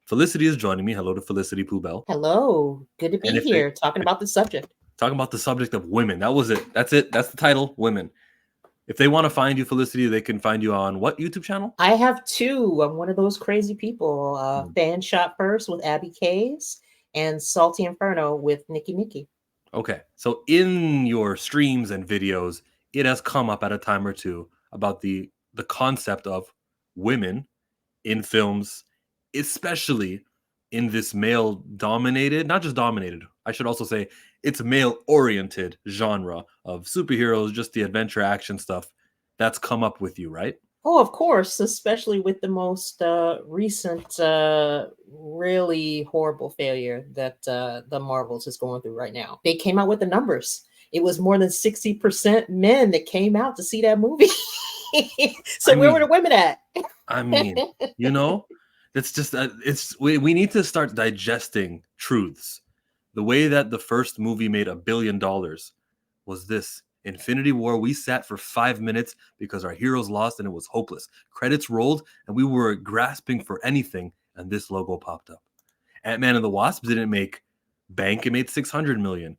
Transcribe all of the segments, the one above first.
Felicity is joining me. Hello to Felicity Poobell. Hello, good to And be here talking about the subject. talking about the subject of women, that was it. That's it. That's the title, women. If they want to find you, Felicity, they can find you on what YouTube channel? I have two. I'm one of those crazy people. Mm. Fan Shot First with Abby Kays and Salty Inferno with Nikki. Okay, so in your streams and videos, it has come up at a time or two about the concept of women in films, especially in this male dominated, not just dominated, I should also say it's male oriented genre of superheroes, just the adventure action stuff that's come up with you, right? Oh, of course, especially with the most recent, really horrible failure that the Marvels is going through right now. They came out with the numbers. It was more than 60% men that came out to see that movie. I So where were the mean, women at? I mean, you know, it's just it's we need to start digesting truths. The way that the first movie made $1 billion was this. Infinity War, we sat for 5 minutes because our heroes lost and it was hopeless. Credits rolled and we were grasping for anything, and this logo popped up. Ant-Man and the Wasp didn't make bank, it made 600 million.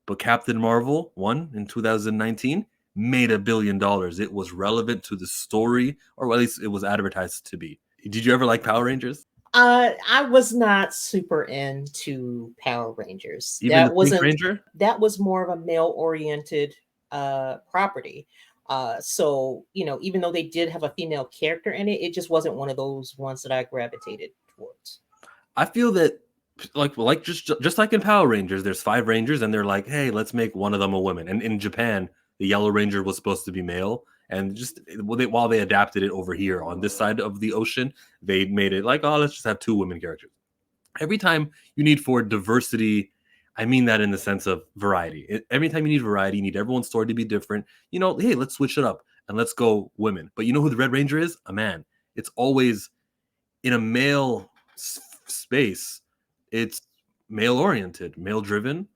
But Captain Marvel, one in 2019, made $1 billion. It was relevant to the story, or at least it was advertised to be. Did you ever like Power Rangers? I was not super into Power Rangers. Even the Pink Ranger? That was more of a male oriented property. So even though they did have a female character in it, it just wasn't one of those ones that I gravitated towards. I feel that like just like in Power Rangers, there's 5 Rangers, and they're like, hey, let's make one of them a woman. And in Japan, the Yellow Ranger was supposed to be male, and just while they adapted it over here on this side of the ocean, they made it like, oh, let's just have 2 women characters. Every time you need for diversity, I mean that in the sense of variety. Every time you need variety, you need everyone's story to be different. Hey, let's switch it up and let's go women. But you know who the Red Ranger is? A man. It's always in a male space. It's male oriented, male driven,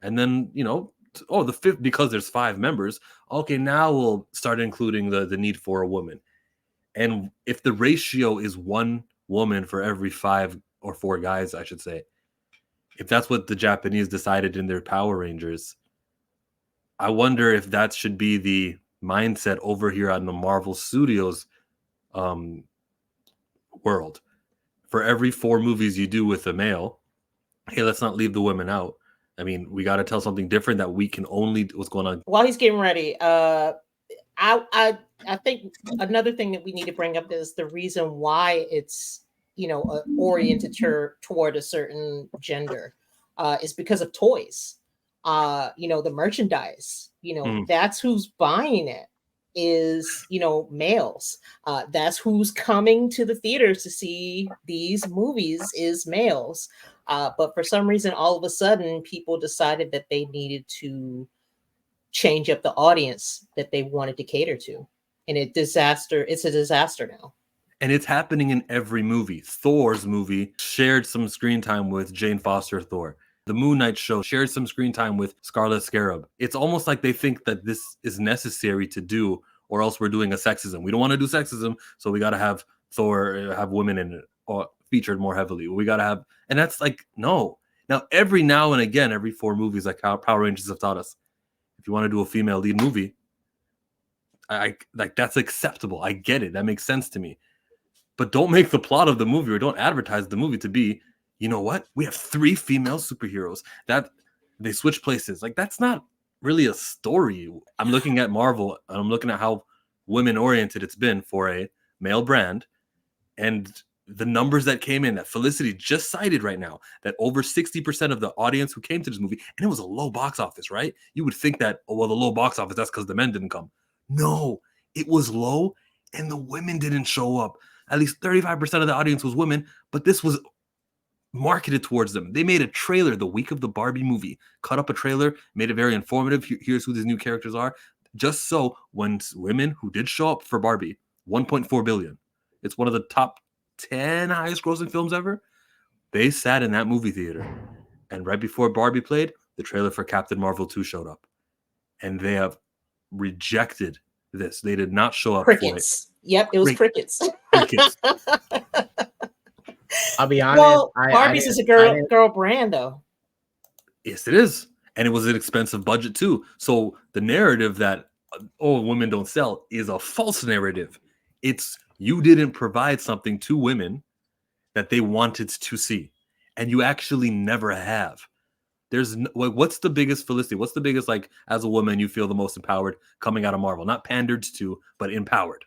and then the fifth, because there's 5 members. Okay, now we'll start including the need for a woman. And if the ratio is 1 woman for every 5 or 4 guys, I should say, if that's what the Japanese decided in their Power Rangers, I wonder if that should be the mindset over here on the Marvel Studios world. For every 4 movies you do with a male, hey, let's not leave the women out. I mean, we got to tell something different that we can only what's going on. While he's getting ready, I think another thing that we need to bring up is the reason why it's oriented toward a certain gender is because of toys. The merchandise. That's who's buying it is males. That's who's coming to the theaters to see these movies is males. But for some reason, all of a sudden, people decided that they needed to change up the audience that they wanted to cater to. And it's a disaster now. And it's happening in every movie. Thor's movie shared some screen time with Jane Foster Thor. The Moon Knight show shared some screen time with Scarlet Scarab. It's almost like they think that this is necessary to do, or else we're doing a sexism. We don't want to do sexism, so we got to have Thor have women in it, or featured more heavily. We got to have, and that's like, no. Now, every now and again, every 4 movies, like how Power Rangers have taught us, if you want to do a female lead movie, I like that's acceptable. I get it. That makes sense to me. But don't make the plot of the movie, or don't advertise the movie to be, you know what? We have 3 female superheroes that they switch places. Like, that's not really a story. I'm looking at Marvel, and I'm looking at how women oriented it's been for a male brand, and the numbers that came in that Felicity just cited right now, that over 60% of the audience who came to this movie, and it was a low box office, right? You would think that, oh, well, the low box office, that's because the men didn't come. No, it was low, and the women didn't show up. At least 35% of the audience was women, but this was marketed towards them. They made a trailer the week of the Barbie movie, cut up a trailer, made it very informative. Here's who these new characters are. Just so when women who did show up for Barbie, 1.4 billion. It's one of the top 10 highest grossing films ever. They sat in that movie theater, and right before Barbie played, the trailer for Captain Marvel 2 showed up. And they have rejected this. They did not show up crickets. for it. Yep, it was crickets. Crickets. I'll be honest. Well, I Barbies is a didn't. girl brand though. Yes, it is. And it was an expensive budget too. So the narrative that women don't sell is a false narrative. It's you didn't provide something to women that they wanted to see, and you actually never have. What's the biggest Felicity? What's the biggest, like, as a woman you feel the most empowered coming out of Marvel? Not pandered to, but empowered.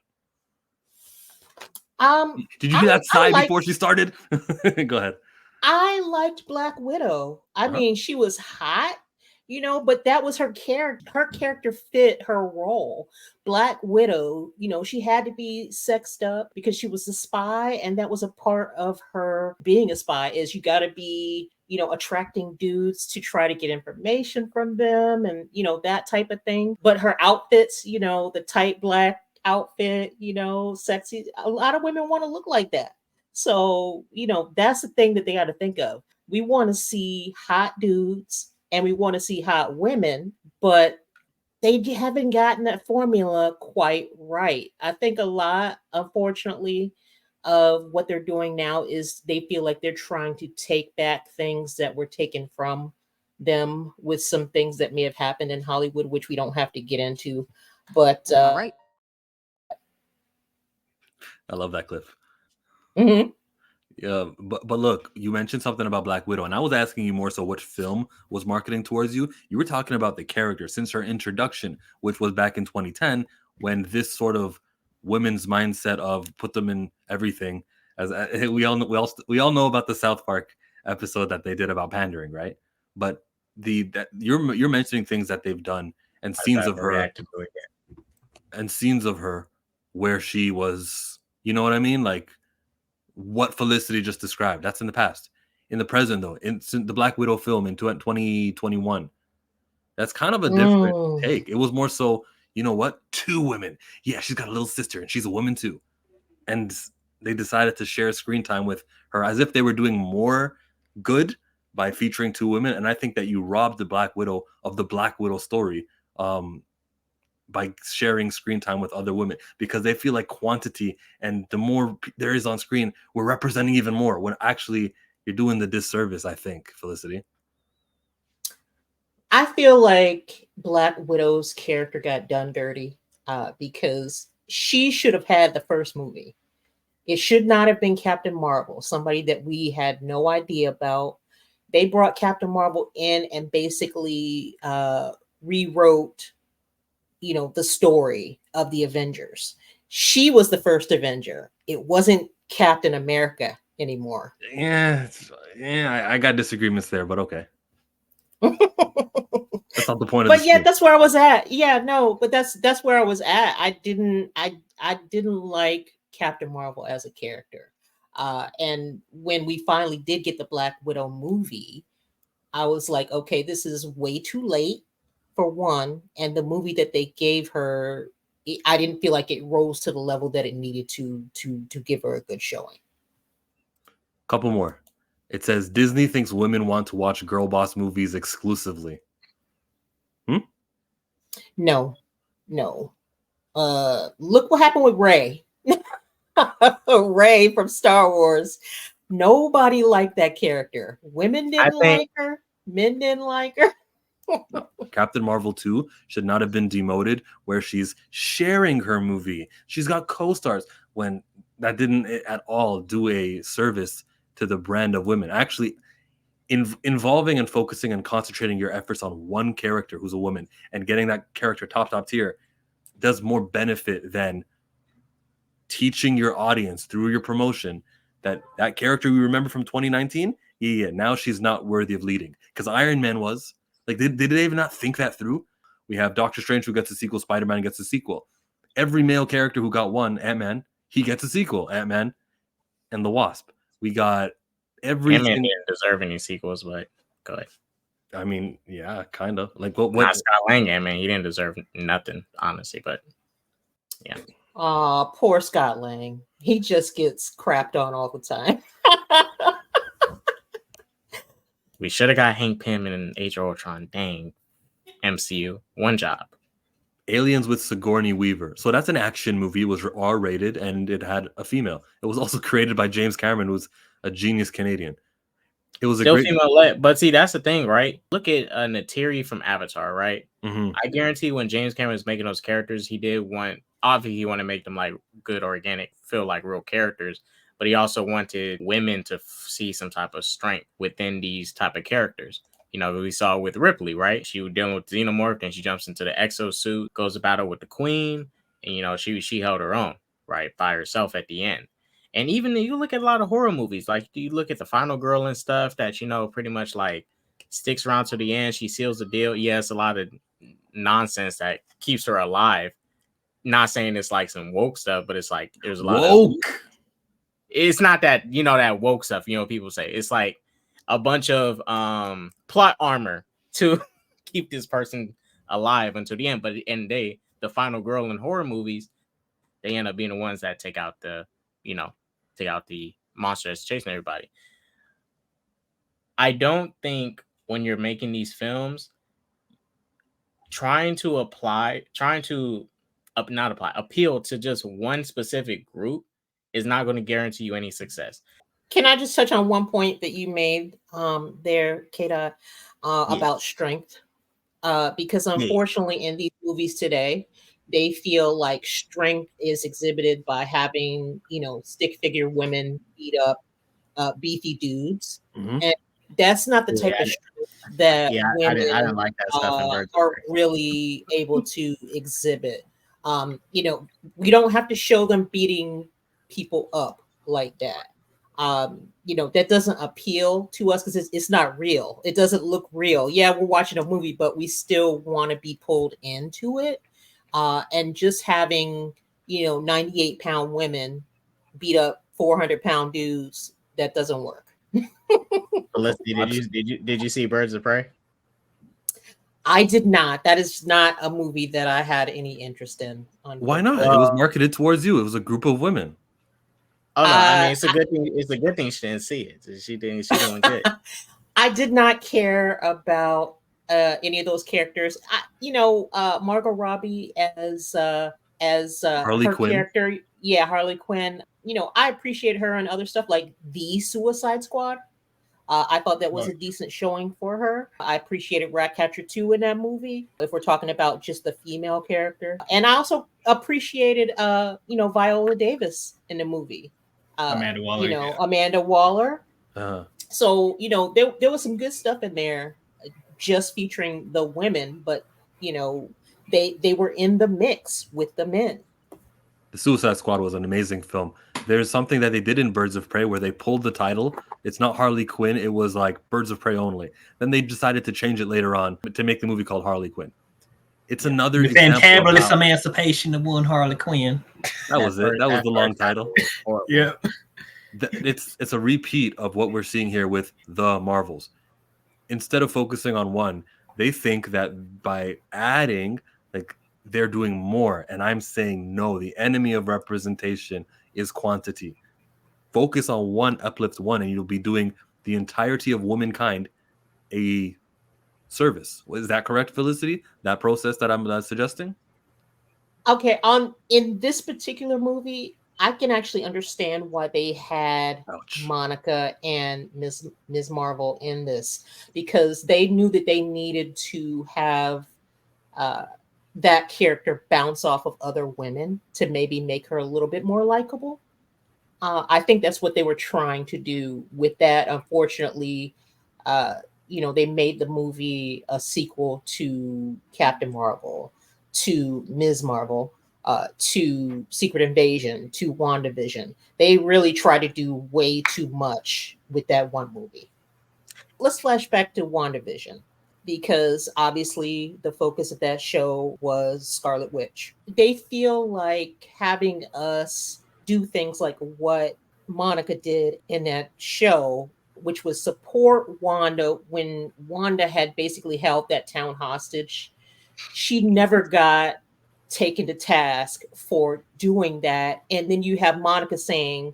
Did you hear that sigh before she started? Go ahead. I liked Black Widow. I mean, she was hot, but that was her character. Her character fit her role. Black Widow, she had to be sexed up because she was a spy, and that was a part of her being a spy. Is you got to be, attracting dudes to try to get information from them, and that type of thing. But her outfits, the tight black outfit, sexy. A lot of women want to look like that. So, that's the thing that they got to think of. We want to see hot dudes and we want to see hot women, but they haven't gotten that formula quite right. I think a lot, unfortunately, of what they're doing now is they feel like they're trying to take back things that were taken from them with some things that may have happened in Hollywood, which we don't have to get into. But right. I love that clip. Mm-hmm. Yeah, but look, you mentioned something about Black Widow, and I was asking you more so what film was marketing towards you. You were talking about the character since her introduction, which was back in 2010, when this sort of women's mindset of put them in everything, as we all know about the South Park episode that they did about pandering, right? But you're mentioning things that they've done and scenes of her, and scenes of her where she was, you know what I mean, like what Felicity just described. That's in the past. In the present, though, in the Black Widow film in 2021, that's kind of a different take. It was more so, you know what? Two women. Yeah, she's got a little sister and she's a woman too. And they decided to share screen time with her as if they were doing more good by featuring two women. And I think that you robbed the Black Widow of the Black Widow story by sharing screen time with other women, because they feel like quantity and the more there is on screen, we're representing even more, when actually you're doing the disservice, I think, Felicity. I feel like Black Widow's character got done dirty because she should have had the first movie. It should not have been Captain Marvel, somebody that we had no idea about. They brought Captain Marvel in and basically rewrote the story of the Avengers. She was the first Avenger. It wasn't Captain America anymore. Yeah, I got disagreements there, but okay. That's not the point of But yeah, game. that's where I was at. Yeah, no, but that's where I was at. I didn't like Captain Marvel as a character. And when we finally did get the Black Widow movie, I was like, okay, this is way too late, for one, and the movie that they gave her, I didn't feel like it rose to the level that it needed to give her a good showing. Couple more. It says Disney thinks women want to watch girl boss movies exclusively. No. Look what happened with Rey. Rey from Star Wars. Nobody liked that character. Women didn't like her. Men didn't like her. No. Captain Marvel 2 should not have been demoted, where she's sharing her movie. She's got co-stars, when that didn't at all do a service to the brand of women. Actually, involving and focusing and concentrating your efforts on one character who's a woman and getting that character top tier does more benefit than teaching your audience through your promotion that character we remember from 2019, now she's not worthy of leading. Because Iron Man was. Like, did they even not think that through? We have Doctor Strange who gets a sequel, Spider-Man gets a sequel. Every male character who got one, Ant-Man, he gets a sequel, Ant-Man and the Wasp. We got everything. Ant-Man didn't deserve any sequels, but go ahead. I mean, yeah, kind of. Like, what? Scott Lang, Ant-Man, he didn't deserve nothing, honestly, but yeah. Poor Scott Lang. He just gets crapped on all the time. We should have got Hank Pym in Age of Ultron. Dang. MCU. One job. Aliens with Sigourney Weaver. So that's an action movie. It was R-rated and it had a female. It was also created by James Cameron, who's a genius Canadian. It was a Still great. female led, but see, that's the thing, right? Look at Natiri from Avatar, right? Mhm. I guarantee when James Cameron was making those characters, he did want, obviously, he wanted to make them like good, organic, feel like real characters, but he also wanted women to see some type of strength within these type of characters. You know, we saw with Ripley, right? She was dealing with xenomorph, and she jumps into the exosuit, goes to battle with the queen, and you know, she held her own, right, by herself at the end. And even you look at a lot of horror movies, like you look at the Final Girl and stuff that, you know, pretty much like sticks around to the end. She seals the deal. Yes, a lot of nonsense that keeps her alive. Not saying it's like some woke stuff, but it's like there's a lot of. Woke. It's not that, you know, that woke stuff, you know, people say. It's like a bunch of plot armor to keep this person alive until the end. But at the end of the day, the final girl in horror movies, they end up being the ones that take out the, you know, take out the monster that's chasing everybody. I don't think when you're making these films, trying to appeal to just one specific group is not going to guarantee you any success. Can I just touch on one point that you made there, Kata, about strength? Because unfortunately, in these movies today, they feel like strength is exhibited by having, you know, stick figure women beat up beefy dudes, and that's not the type of strength that I women didn't like that stuff in Birds of are Prey. really able to exhibit. You know, we don't have to show them beating people up like that. You know, that doesn't appeal to us because it's not real. It doesn't look real. Yeah, we're watching a movie, but we still want to be pulled into it. And just having, you know, 98-pound women beat up 400-pound dudes, that doesn't work. Felicity, did you see Birds of Prey? I did not. That is not a movie that I had any interest in. Why not? It was marketed towards you. It was a group of women. Oh no, I mean it's a good thing. It's a good thing she didn't see it. She doing good. I did not care about any of those characters. You know, Margot Robbie as Harley her Quinn. character. Yeah, Harley Quinn. You know, I appreciate her and other stuff like The Suicide Squad. I thought that was a decent showing for her. I appreciated Ratcatcher 2 in that movie, if we're talking about just the female character. And I also appreciated, you know, Viola Davis in the movie. Amanda Waller. You know, Amanda Waller. So, you know, there was some good stuff in there just featuring the women, but, you know, they were in the mix with the men. The Suicide Squad was an amazing film. There's something that they did in Birds of Prey where they pulled the title. It's not Harley Quinn. It was like Birds of Prey only. Then they decided to change it later on to make the movie called Harley Quinn. It's another the Fantabulous Emancipation of one Harley Quinn. That was it. That was the long title. Yeah. It's a repeat of what we're seeing here with the Marvels. Instead of focusing on one, they think that by adding, like, they're doing more. And I'm saying no. The enemy of representation is quantity. Focus on one, uplift one, and you'll be doing the entirety of womankind a service. Is that correct, Felicity? That process that I'm suggesting? Okay, in this particular movie, I can actually understand why they had Monica and Ms. Marvel in this, because they knew that they needed to have that character bounce off of other women to maybe make her a little bit more likable. I think that's what they were trying to do with that. Unfortunately, you know, they made the movie a sequel to Captain Marvel, to Ms. Marvel, to Secret Invasion, to WandaVision. They really tried to do way too much with that one movie. Let's flash back to WandaVision, because obviously the focus of that show was Scarlet Witch. They feel like having us do things like what Monica did in that show, which was support Wanda when Wanda had basically held that town hostage. She never got taken to task for doing that. And then you have Monica saying,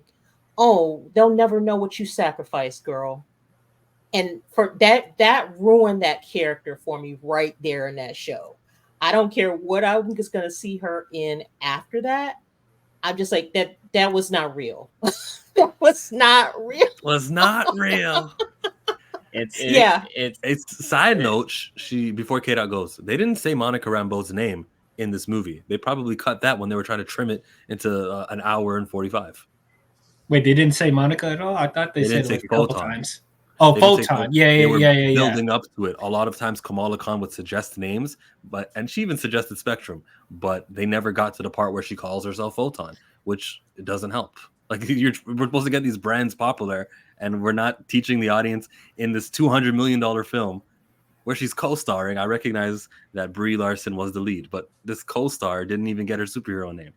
"Oh, they'll never know what you sacrificed, girl." And for that ruined that character for me right there in that show. I don't care what I'm just going to see her in after that. I'm just like, that was not real. That was not real. Was not real. It's Side note, she before K-Dot goes, they didn't say Monica Rambeau's name in this movie. They probably cut that when they were trying to trim it into an hour and 45. Wait, they didn't say Monica at all? I thought they They said didn't it say like a couple Photon. times. Oh, They didn't say Photon. Photon. Yeah, They were yeah. building up to it. A lot of times Kamala Khan would suggest names, and she even suggested Spectrum, but they never got to the part where she calls herself Photon, which it doesn't help. Like we're supposed to get these brands popular, and we're not teaching the audience in this $200 million film where she's co-starring. I recognize that Brie Larson was the lead, but this co-star didn't even get her superhero name.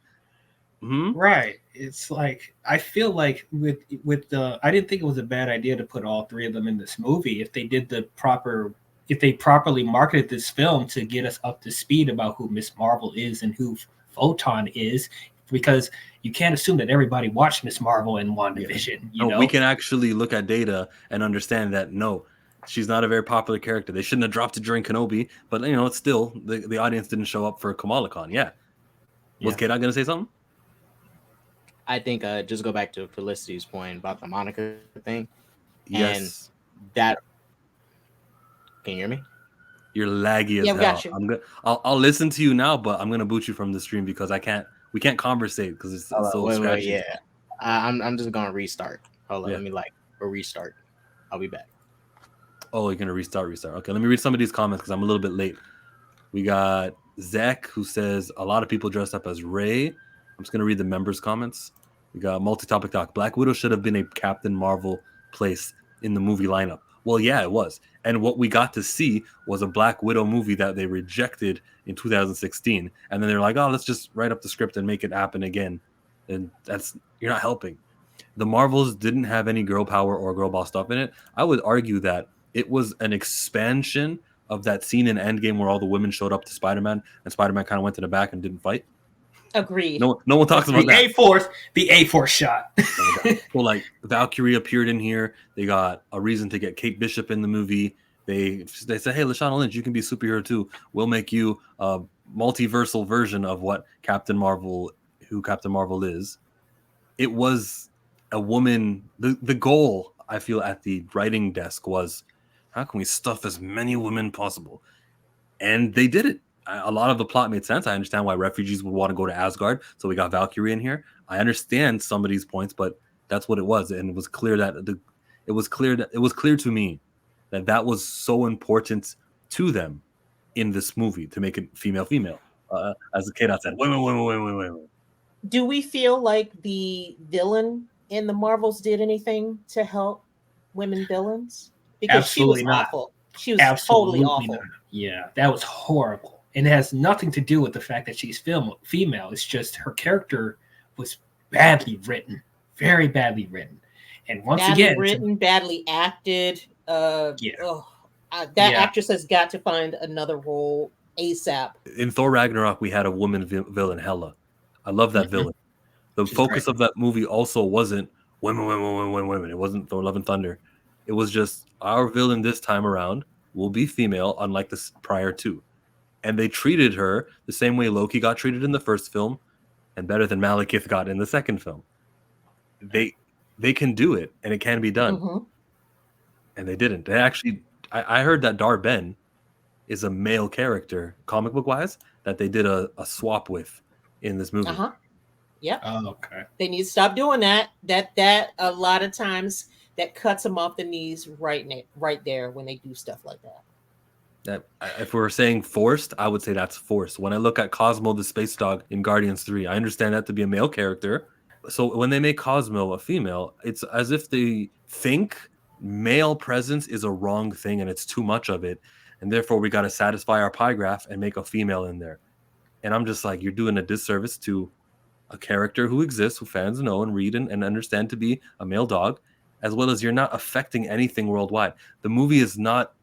Right. It's like I feel like with the I didn't think it was a bad idea to put all three of them in this movie if they properly marketed this film to get us up to speed about who Miss Marvel is and who Photon is, because you can't assume that everybody watched Miss Marvel and WandaVision. You know? We can actually look at data and understand that no, she's not a very popular character. They shouldn't have dropped it during Kenobi, but it's still the audience didn't show up for Kamala Khan. Yeah. Was K-Dot gonna say something? I think just go back to Felicity's point about the Monica thing. Yes. And that. Can you hear me? You're laggy as Yeah, hell. we got you. I'll listen to you now, but I'm gonna boot you from the stream because we can't conversate because it's so scratchy. Yeah. I'm just gonna restart. Hold on, Yeah. let me restart. I'll be back. Oh, you're gonna restart. Okay, let me read some of these comments because I'm a little bit late. We got Zach who says a lot of people dressed up as Rey. I'm just gonna read the members' comments. We got multi-topic talk. Black Widow should have been a Captain Marvel place in the movie lineup. Well, yeah, it was. And what we got to see was a Black Widow movie that they rejected in 2016. And then they're like, oh, let's just write up the script and make it happen again. And you're not helping. The Marvels didn't have any girl power or girl boss stuff in it. I would argue that it was an expansion of that scene in Endgame where all the women showed up to Spider-Man and Spider-Man kind of went to the back and didn't fight. Agreed. No one talks about that. The A-Force shot. So like Valkyrie appeared in here. They got a reason to get Kate Bishop in the movie. They said, hey, Lashana Lynch, you can be a superhero too. We'll make you a multiversal version of who Captain Marvel is. It was a woman. The goal, I feel, at the writing desk was, how can we stuff as many women possible? And they did it. A lot of the plot made sense. I understand why refugees would want to go to Asgard, so we got Valkyrie in here. I understand some of these points, but that's what it was, and it was clear to me that was so important to them in this movie to make it female. As the K-Dot said, women. Do we feel like the villain in the Marvels did anything to help women villains? Because Absolutely she was not. awful. She was totally awful. Not. Yeah, that was horrible. And it has nothing to do with the fact that she's female. It's just her character was badly written, very badly written. And once again, badly acted. That actress has got to find another role ASAP. In Thor Ragnarok, we had a woman villain, Hela. I love that villain. The focus of that movie also wasn't women. It wasn't Thor Love and Thunder. It was just our villain this time around will be female, unlike the prior two. And they treated her the same way Loki got treated in the first film and better than Malekith got in the second film. They can do it, and it can be done. Mm-hmm. And they didn't. They actually, I heard that Dar-Ben is a male character, comic book wise, that they did a swap with in this movie. Uh-huh. Yeah. Oh, okay. They need to stop doing that. That a lot of times that cuts them off the knees right there when they do stuff like that. That if we're saying forced, I would say that's forced. When I look at Cosmo the space dog in Guardians 3, I understand that to be a male character. So when they make Cosmo a female, it's as if they think male presence is a wrong thing and it's too much of it. And therefore we got to satisfy our pie graph and make a female in there. And I'm just like, you're doing a disservice to a character who exists, who fans know and read and understand to be a male dog, as well as you're not affecting anything worldwide. The movie is not,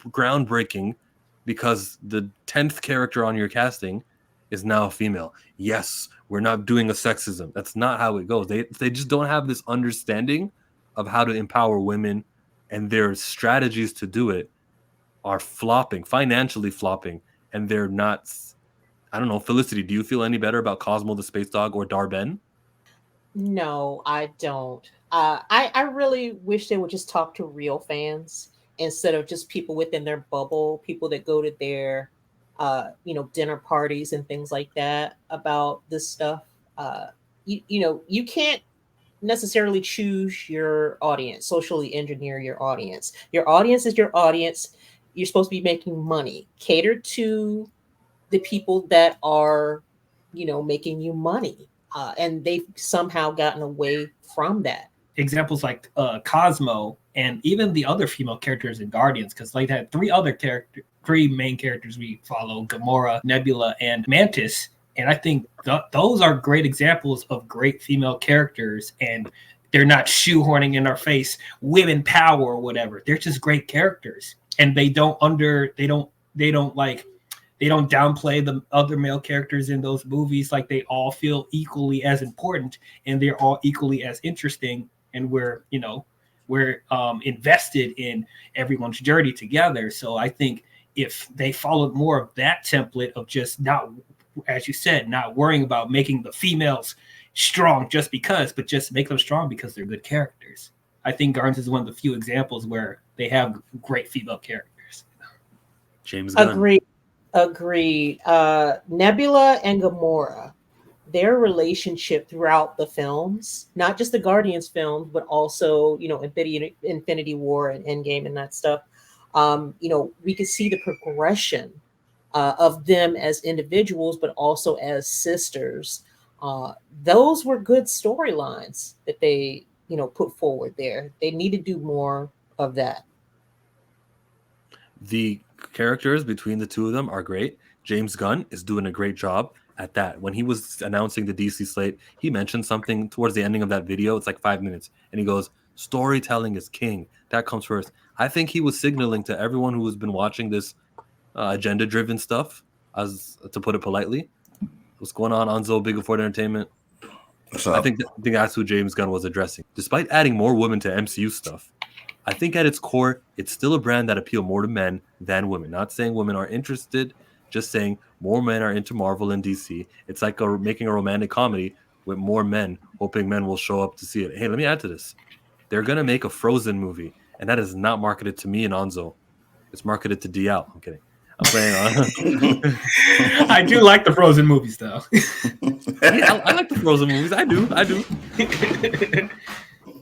groundbreaking because the 10th character on your casting is now a female. Yes, we're not doing a sexism. That's not how it goes. They just don't have this understanding of how to empower women, and their strategies to do it are financially flopping, and they're not. I don't know, Felicity, do you feel any better about Cosmo the space dog or Dar-Ben? No, I don't. I really wish they would just talk to real fans instead of just people within their bubble, people that go to their, dinner parties and things like that about this stuff. Uh, you can't necessarily choose your audience, socially engineer your audience. Your audience is your audience. You're supposed to be making money. Cater to the people that are, making you money. And they've somehow gotten away from that. Examples like Cosmo and even the other female characters in Guardians, because like had three main characters we follow: Gamora, Nebula, and Mantis. And I think those are great examples of great female characters, and they're not shoehorning in our face women power or whatever. They're just great characters, and they don't downplay the other male characters in those movies. Like they all feel equally as important, and they're all equally as interesting, and we're invested in everyone's journey together. So I think if they followed more of that template of just not, as you said, not worrying about making the females strong just because, but just make them strong because they're good characters. I think Guardians is one of the few examples where they have great female characters. James Gunn. Agreed. Nebula and Gamora, their relationship throughout the films, not just the Guardians films, but also, Infinity War and Endgame and that stuff. We could see the progression of them as individuals, but also as sisters. Those were good storylines that they, put forward there. They need to do more of that. The characters between the two of them are great. James Gunn is doing a great job at that. When he was announcing the DC slate, he mentioned something towards the ending of that video. It's like 5 minutes. And he goes, storytelling is king. That comes first. I think he was signaling to everyone who has been watching this agenda-driven stuff, as to put it politely. What's going on, Anzo, Big Afford Entertainment? I think that's who James Gunn was addressing. Despite adding more women to MCU stuff, I think at its core, it's still a brand that appeals more to men than women. Not saying women are interested, just saying more men are into Marvel and DC. It's like making a romantic comedy with more men, hoping men will show up to see it. Hey, let me add to this. They're going to make a Frozen movie, and that is not marketed to me and Anzo. It's marketed to DL. I'm kidding. I'm playing on. I do like the Frozen movies, though. Yeah, I like the Frozen movies. I do.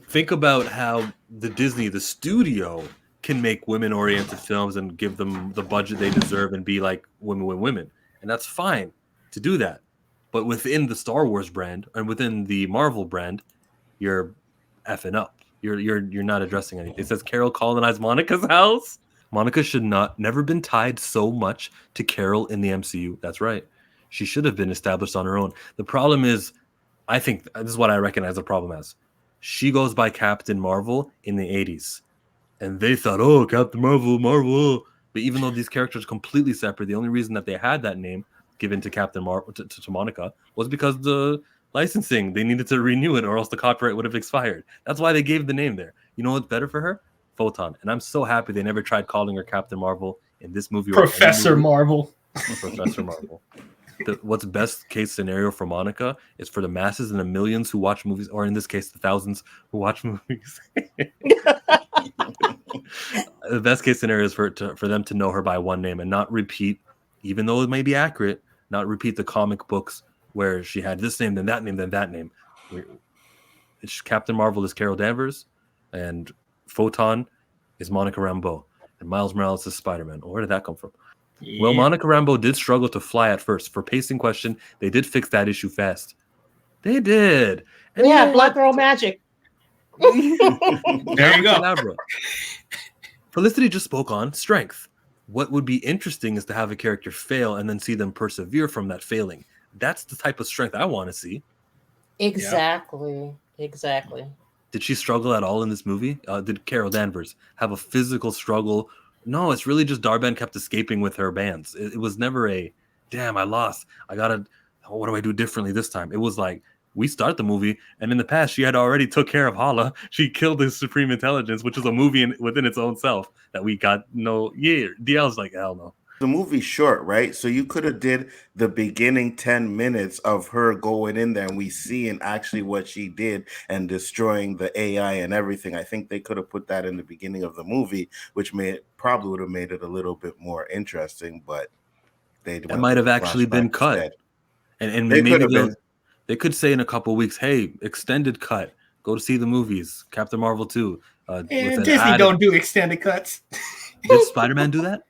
Think about how the studio can make women-oriented films and give them the budget they deserve and be like women. And that's fine to do that. But within the Star Wars brand and within the Marvel brand, you're effing up. You're not addressing anything. It says Carol colonized Monica's house. Monica should never been tied so much to Carol in the MCU. That's right. She should have been established on her own. The problem is, I think this is what I recognize the problem as. She goes by Captain Marvel in the 80s. And they thought, oh, Captain Marvel. But even though these characters are completely separate, the only reason that they had that name given to Captain Marvel, to Monica, was because the licensing, they needed to renew it or else the copyright would have expired. That's why they gave the name there. You know what's better for her? Photon. And I'm so happy they never tried calling her Captain Marvel in this movie. Professor Marvel. Professor Marvel. What's best case scenario for Monica is for the masses and the millions who watch movies, or in this case, the thousands who watch movies. The best case scenario is for them to know her by one name and not repeat, even though it may be accurate, not repeat the comic books where she had this name, then that name, then that name. Captain Marvel is Carol Danvers, and Photon is Monica Rambeau, and Miles Morales is Spider-Man. Where did that come from? Yeah. Well, Monica Rambeau did struggle to fly at first. For pacing question, they did fix that issue fast. They did. And yeah, Black Girl Magic. There you go. Felicity just spoke on strength. What would be interesting is to have a character fail and then see them persevere from that failing. That's the type of strength I want to see. Exactly. Did she struggle at all in this movie? Did Carol Danvers have a physical struggle? No, it's really just Darben kept escaping with her bands. It was never a, damn, I lost. What do I do differently this time? It was like, we start the movie, and in the past, she had already took care of Hala. She killed his Supreme Intelligence, which is a movie within its own self that we got DL's like, hell no. The movie's short, right? So you could have did the beginning 10 minutes of her going in there and we seeing actually what she did and destroying the AI and everything. I think they could have put that in the beginning of the movie, which probably would have made it a little bit more interesting, but they That went might with have the actually been flashback cut. instead. And They could maybe have been. they could say in a couple weeks, hey, extended cut. Go to see the movies. Captain Marvel 2. With And an Disney added. don't do extended cuts. Did Spider-Man do that?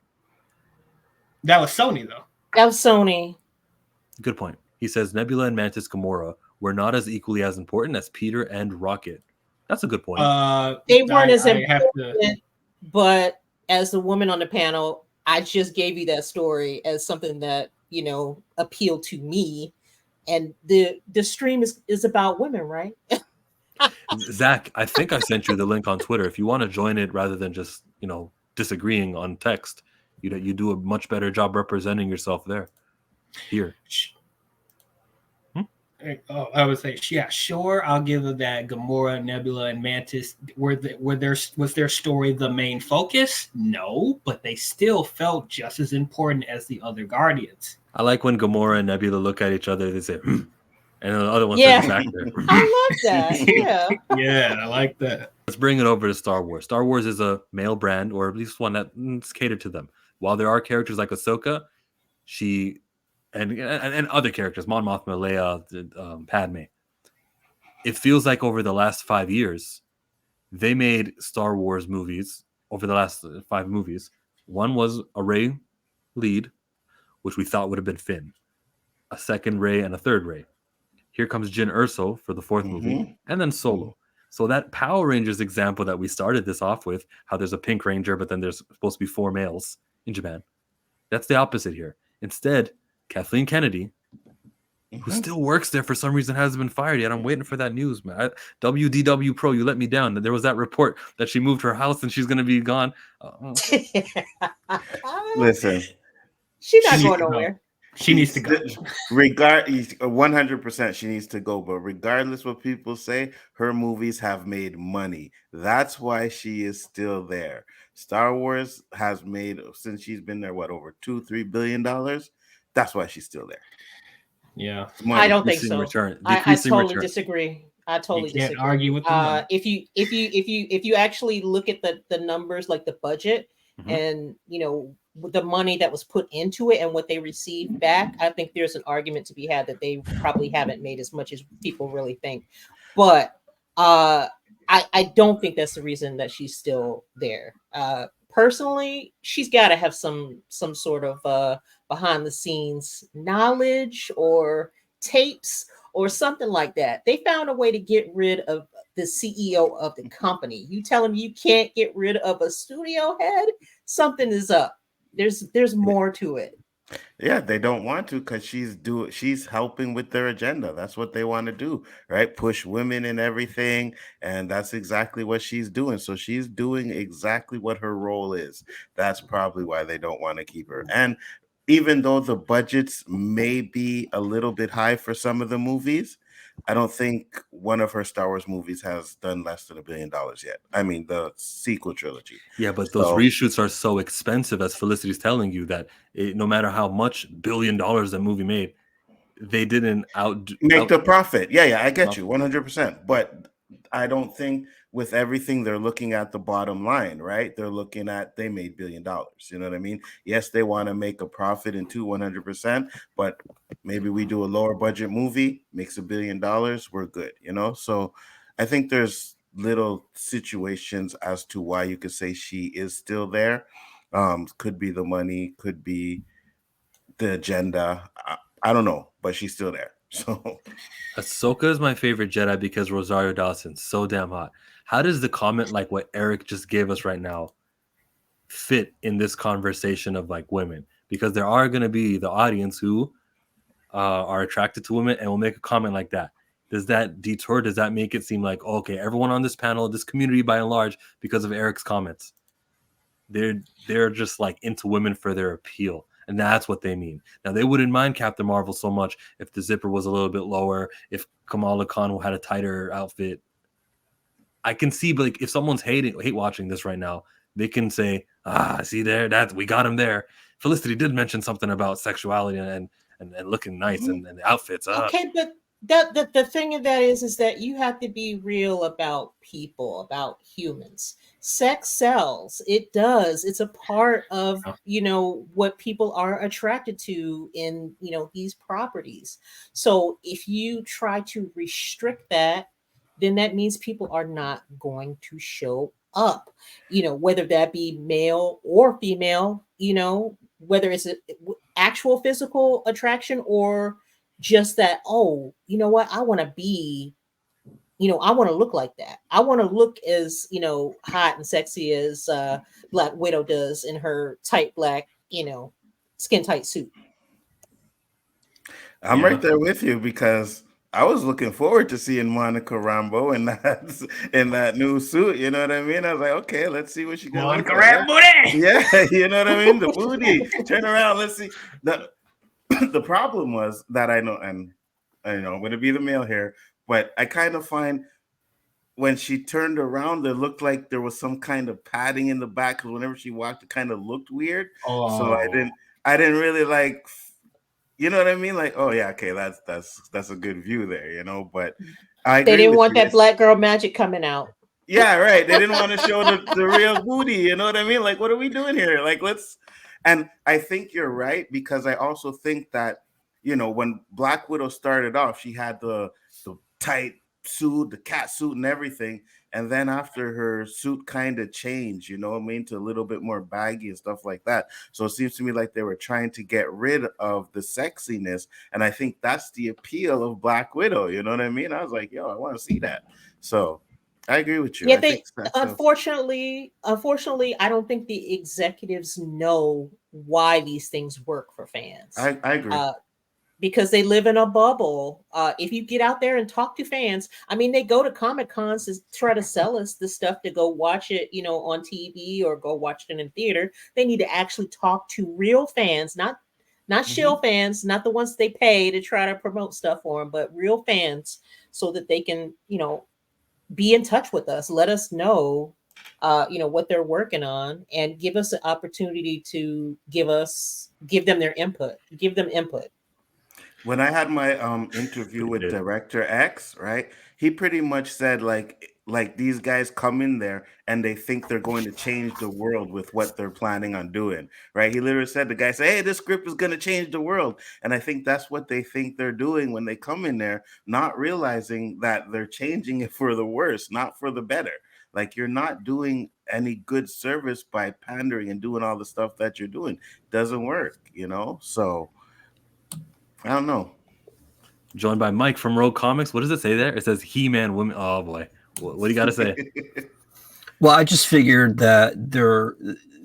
That was Sony though. That was Sony. Good point. He says Nebula and Mantis Gamora were not as equally as important as Peter and Rocket. That's a good point. They weren't as I have important, to. but as the woman on the panel, I just gave you that story as something that, appealed to me. And the stream is about women, right? Zach, I think I sent you the link on Twitter. If you want to join it rather than just, disagreeing on text, you do a much better job representing yourself there. Here. Oh, I would say, yeah, sure. I'll give it that. Gamora, Nebula, and Mantis was their story the main focus? No, but they still felt just as important as the other Guardians. I like when Gamora and Nebula look at each other. They say, and the other one Yeah. says back there. I love that. Yeah. Yeah, I like that. Let's bring it over to Star Wars. Star Wars is a male brand, or at least one that's catered to them. While there are characters like Ahsoka, she and other characters, Mon Mothma, Leia, Padme. It feels like over the last 5 years, they made Star Wars movies. Over the last 5 movies, one was a Rey lead, which we thought would have been Finn, a second Rey, and a third Rey. Here comes Jyn Erso for the 4th movie, and then Solo. So that Power Rangers example that we started this off with, how there's a Pink Ranger, but then there's supposed to be 4 males in Japan. That's the opposite here. Instead, Kathleen Kennedy, who still works there for some reason, hasn't been fired yet. I'm waiting for that news, man. WDW Pro, you let me down. There was that report that she moved her house and she's going to be gone. Listen, she's not going nowhere. She needs to go. 100% she needs to go. But regardless what people say, her movies have made money. That's why she is still there. Star Wars has made, since she's been there, over $2-3 billion. That's why she's still there. Yeah, I don't think so. I totally disagree. I totally disagree. Argue with the if you actually look at the numbers, like the budget, and the money that was put into it and what they received back, I think there's an argument to be had that they probably haven't made as much as people really think. But I don't think that's the reason that she's still there. Personally, she's got to have some sort of behind the scenes knowledge or tapes or something like that. They found a way to get rid of the CEO of the company. You tell them you can't get rid of a studio head, something is up. There's more to it. Yeah, they don't want to because she's helping with their agenda. That's what they want to do, right? Push women and everything, and that's exactly what she's doing. So she's doing exactly what her role is. That's probably why they don't want to keep her. And even though the budgets may be a little bit high for some of the movies, I don't think one of her Star Wars movies has done less than $1 billion yet. I mean, the sequel trilogy. Yeah, but those reshoots are so expensive, as Felicity's telling you, that no matter how much $1 billion that movie made, they didn't make the profit. Yeah, I get you 100%. But I don't think with everything they're looking at the bottom line, right? They're looking at they made $1 billion. You know what I mean? Yes, they want to make a profit in 100%, but maybe we do a lower budget movie, makes $1 billion, we're good, So I think there's little situations as to why you could say she is still there. Could be the money, could be the agenda. I don't know, but she's still there. So Ahsoka is my favorite Jedi because Rosario Dawson's so damn hot. How does the comment like what Eric just gave us right now fit in this conversation of like women? Because there are going to be the audience who are attracted to women and will make a comment like that. Does that detour? Does that make it seem like, okay, everyone on this panel, this community by and large, because of Eric's comments, they're just like into women for their appeal? And that's what they mean. Now, they wouldn't mind Captain Marvel so much if the zipper was a little bit lower, if Kamala Khan had a tighter outfit. I can see, but like, if someone's hate watching this right now, they can say, See there, we got him there. Felicity did mention something about sexuality and looking nice and the outfits. Okay, but the thing of that is that you have to be real about people, about humans. Sex sells. It does. It's a part of, what people are attracted to in, these properties. So if you try to restrict that, then that means people are not going to show up, whether that be male or female, whether it's actual physical attraction or just that, oh, you know what, I want to be, I want to look like that. I want to look as, hot and sexy as Black Widow does in her tight black, skin tight suit. I'm right there with you because I was looking forward to seeing Monica Rambeau in that new suit. You know what I mean? I was like, okay, let's see what she got. Monica Rambeau. Yeah, you know what I mean? The booty. Turn around. Let's see. The problem was that I know, and I know I'm going to be the male here, but I kind of find when she turned around, it looked like there was some kind of padding in the back because whenever she walked, it kind of looked weird. Oh. So I didn't really like. You know what I mean? Like, oh yeah, okay, that's a good view there, But they didn't want that black girl magic coming out. Yeah, right. They didn't want to show the real booty. You know what I mean? Like, what are we doing here? Like, and I think you're right because I also think that when Black Widow started off, she had the tight suit, the cat suit, and everything. And then after her suit kind of changed, you know what I mean, to a little bit more baggy and stuff like that. So it seems to me like they were trying to get rid of the sexiness. And I think that's the appeal of Black Widow. You know what I mean? I was like, yo, I want to see that. So I agree with you. Yeah, unfortunately, I don't think the executives know why these things work for fans. I agree. Because they live in a bubble. If you get out there and talk to fans, I mean, they go to Comic Cons to try to sell us the stuff to go watch it, on TV or go watch it in theater. They need to actually talk to real fans, not shill fans, not the ones they pay to try to promote stuff for them, but real fans, so that they can, be in touch with us. Let us know, what they're working on, and give us an opportunity to give them their input. Give them input. When I had my interview with Director X, right, he pretty much said like these guys come in there and they think they're going to change the world with what they're planning on doing, right? He literally said, the guy said, hey, this script is going to change the world. And I think that's what they think they're doing when they come in there, not realizing that they're changing it for the worse, not for the better. Like, you're not doing any good service by pandering and doing all the stuff that you're doing. Doesn't work, So I don't know. Joined by Mike from Rogue Comics. What does it say there? It says He-Man women. Oh boy, what do you got to say? Well, I just figured that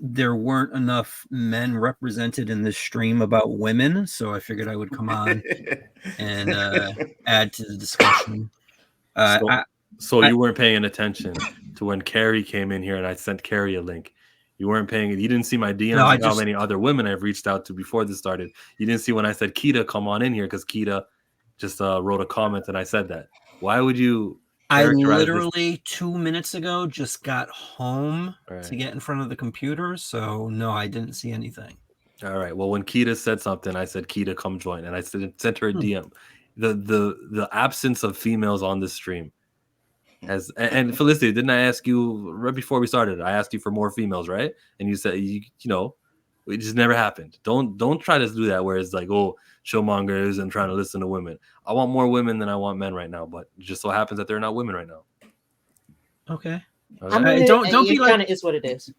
there weren't enough men represented in this stream about women, so I figured I would come on and add to the discussion. So you weren't paying attention to when Carrie came in here, and I sent Carrie a link. You weren't paying. You didn't see my DMs. No, how many other women I've reached out to before this started. You didn't see when I said, Kita, come on in here, because Kita just wrote a comment and I said that. Why would you? I literally 2 minutes ago just got home to get in front of the computer. So no, I didn't see anything. All right. Well, when Kita said something, I said, Kita, come join. And I sent her a DM. The absence of females on this stream. And Felicity, didn't I ask you right before we started? I asked you for more females, right? And you said, it just never happened. Don't try to do that where it's like, oh, Showmonger isn't trying to listen to women. I want more women than I want men right now, but it just so happens that they're not women right now. Okay. I mean, don't be like, kind of is what it is.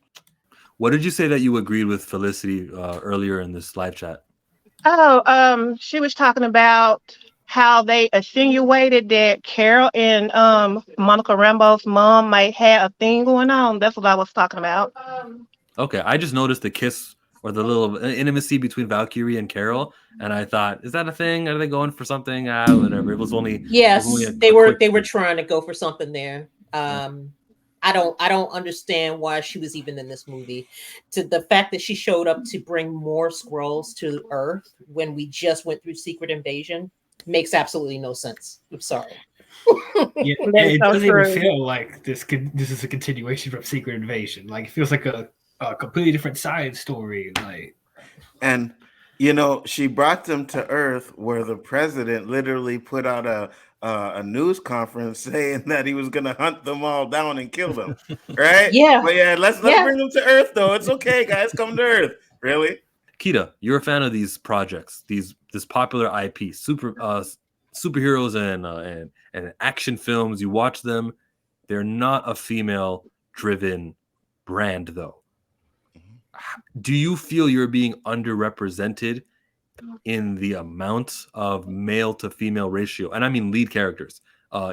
What did you say that you agreed with Felicity earlier in this live chat? Oh, she was talking about how they insinuated that Carol and Monica Rambeau's mom might have a thing going on. That's what I was talking about. Okay, I just noticed the kiss or the little intimacy between Valkyrie and Carol, and I thought, is that a thing? Are they going for something? Whatever. It was only they were trying to go for something there. I don't understand why she was even in this movie. To the fact that she showed up to bring more Skrulls to Earth when we just went through Secret Invasion makes absolutely no sense. I'm sorry. It doesn't even feel like this is a continuation from Secret Invasion. Like, it feels like a a completely different side story. Like, And she brought them to Earth, where the president literally put out a news conference saying that he was going to hunt them all down and kill them, right? Yeah. But yeah, let's bring them to Earth, though. It's okay, guys, come to Earth. Really? Kita, you're a fan of these projects, this popular IP, superheroes and action films. You watch them; they're not a female-driven brand, though. Do you feel you're being underrepresented in the amount of male to female ratio, and I mean lead characters,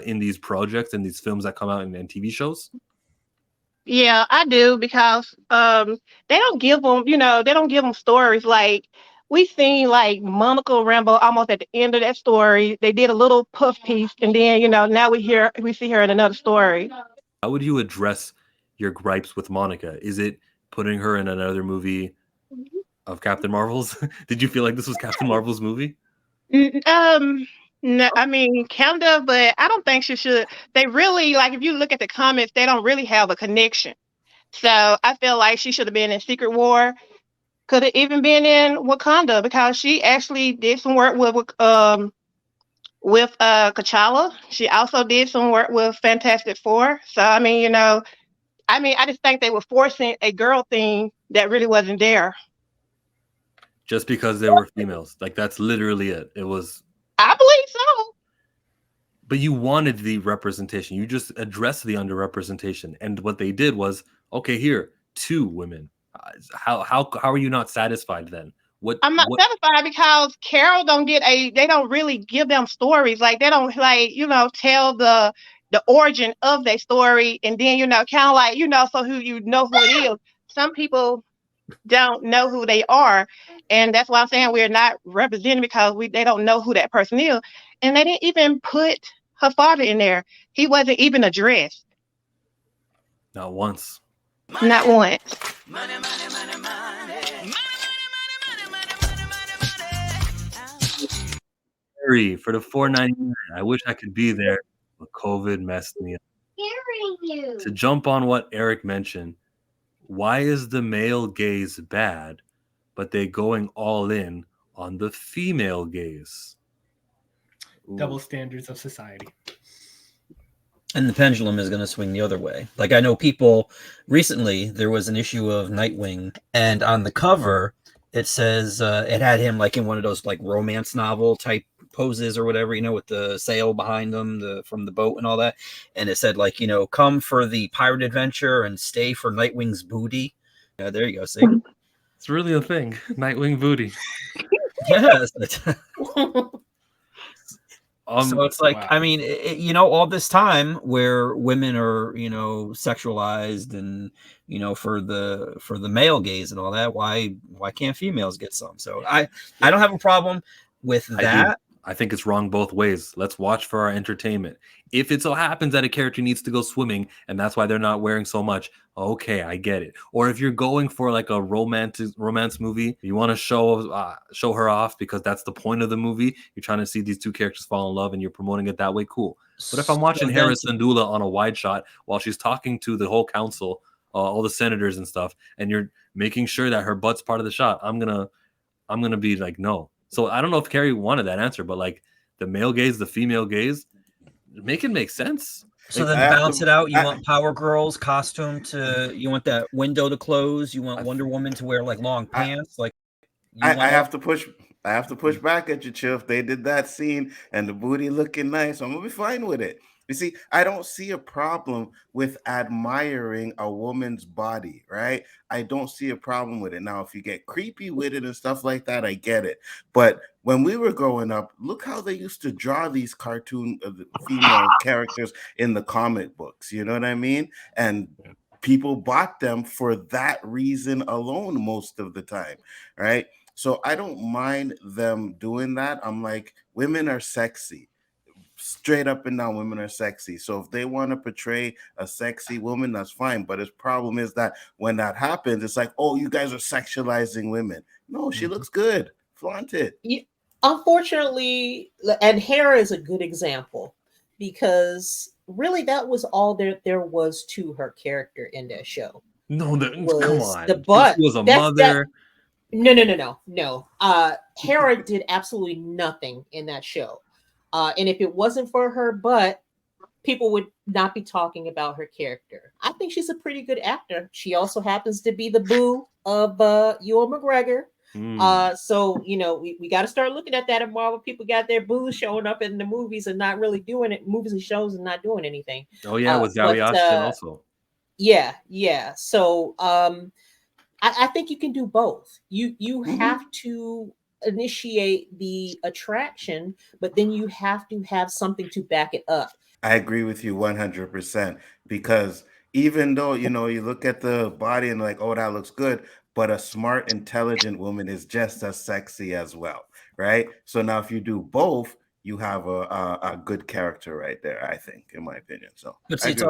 in these projects and these films that come out in TV shows? Yeah, I do because they don't give them, they don't give them stories like we seen like Monica Rambeau almost at the end of that story. They did a little puff piece, and then now we see her in another story. How would you address your gripes with Monica? Is it putting her in another movie of Captain Marvel's? Did you feel like this was Captain Marvel's movie? No, I mean, kind of, but I don't think she should. They really, like, if you look at the comments, they don't really have a connection. So I feel like she should have been in Secret War. Could have even been in Wakanda because she actually did some work with T'Challa. She also did some work with Fantastic Four. So I mean, I just think they were forcing a girl thing that really wasn't there. Just because they were females. Like, that's literally it. It was... I believe so. But you wanted the representation. You just addressed the underrepresentation. And what they did was, okay, here, 2 women. How are you not satisfied then? I'm not satisfied because Carol they don't really give them stories. Like, they don't, like, tell the origin of their story. And then, kind of like, so who it is. Some people don't know who they are, and that's why I'm saying we're not represented because they don't know who that person is, and they didn't even put her father in there. He wasn't even addressed. Not once. Not once. For the $4.99, I wish I could be there, but COVID messed me up. To jump on what Eric mentioned, why is the male gaze bad, but they going all in on the female gaze? Double standards of society. And the pendulum is going to swing the other way. Like, I know people recently, there was an issue of Nightwing, and on the cover, it says it had him like in one of those like romance novel type poses or whatever, with the sail behind them, from the boat and all that. And it said like, come for the pirate adventure and stay for Nightwing's booty. Yeah, there you go. See, it's really a thing. Nightwing booty. Yes. So it's like, wow. I mean, all this time where women are, sexualized and, for the male gaze and all that, why can't females get some? So I don't have a problem with that. I think it's wrong both ways. Let's watch for our entertainment. If it so happens that a character needs to go swimming and that's why they're not wearing so much, okay, I get it. Or if you're going for like a romance movie, you want to show her off because that's the point of the movie. You're trying to see these 2 characters fall in love and you're promoting it that way, cool. But if I'm watching Hera Syndulla on a wide shot while she's talking to the whole council, all the senators and stuff, and you're making sure that her butt's part of the shot, I'm gonna be like, no. So I don't know if Carrie wanted that answer, but like the male gaze, the female gaze, make it make sense. So then balance it out. You want Power Girl's costume you want that window to close. You want Wonder Woman to wear like long pants. I have to push back at you, Chill. If they did that scene and the booty looking nice, I'm gonna be fine with it. You see, I don't see a problem with admiring a woman's body, right? I don't see a problem with it. Now, if you get creepy with it and stuff like that, I get it. But when we were growing up, look how they used to draw these cartoon female characters in the comic books. You know what I mean? And people bought them for that reason alone most of the time, right? So I don't mind them doing that. I'm like, women are sexy. Straight up and down, women are sexy. So if they want to portray a sexy woman, that's fine. But his problem is that when that happens, it's like, oh, you guys are sexualizing women. No, she looks good. Flaunt it. Unfortunately, and Hera is a good example because really that was all there was to her character in that show. No, come was on. the butt. She was a That's- mother. No. Hera did absolutely nothing in that show. And if it wasn't for her butt, people would not be talking about her character. I think she's a pretty good actor. She also happens to be the boo of Ewan McGregor. So we got to start looking at that. And Marvel people got their boos showing up in the movies and not really doing it, movies and shows, and not doing anything. Oh yeah, with Zoe Ashton also. Yeah. So I think you can do both. You have to initiate the attraction, but then you have to have something to back it up. I agree with you 100% because even though, you look at the body and like, oh, that looks good, but a smart, intelligent woman is just as sexy as well, right? So now if you do both, you have a good character right there, I think, in my opinion. So but see, it's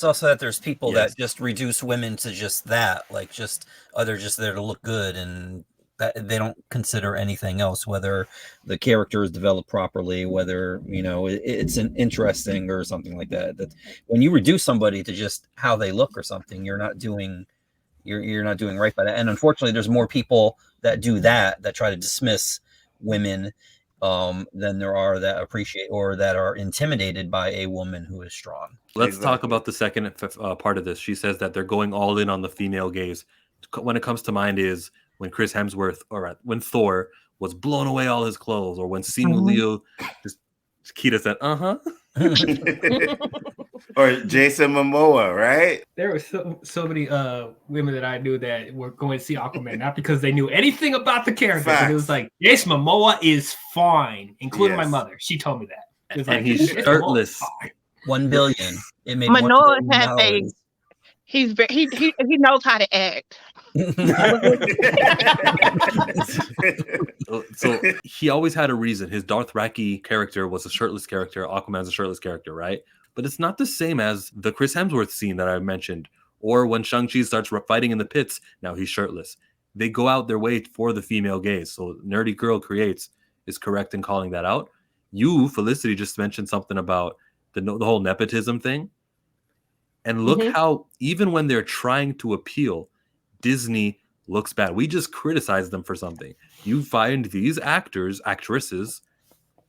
also that there's people that just reduce women to just that, like they're just there to look good, and that they don't consider anything else, whether the character is developed properly, whether it's an interesting or something like that. That when you reduce somebody to just how they look or something, you're not doing right by that. And unfortunately, there's more people that do that try to dismiss women than there are that appreciate or that are intimidated by a woman who is strong. Let's talk about the second part of this. She says that they're going all in on the female gaze. When it comes to mind is when Chris Hemsworth or when Thor was blowing away all his clothes, or when Simu Liu just Kita said, or Jason Momoa, right? There were so many women that I knew that were going to see Aquaman, not because they knew anything about the character, but it was like, Jason Momoa is fine, including my mother. She told me that. It was and he's shirtless. 1 billion. It made Manoa $1 had billion. he knows how to act. So he always had a reason. His Dothraki character was a shirtless character. Aquaman's a shirtless character, right? But it's not the same as the Chris Hemsworth scene that I mentioned, or when Shang-Chi starts fighting in the pits. Now he's shirtless. They go out their way for the female gaze. So Nerdy Girl Creates is correct in calling that out. You, Felicity, just mentioned something about the whole nepotism thing. And look how, even when they're trying to appeal, Disney looks bad. We just criticize them for something. You find these actresses,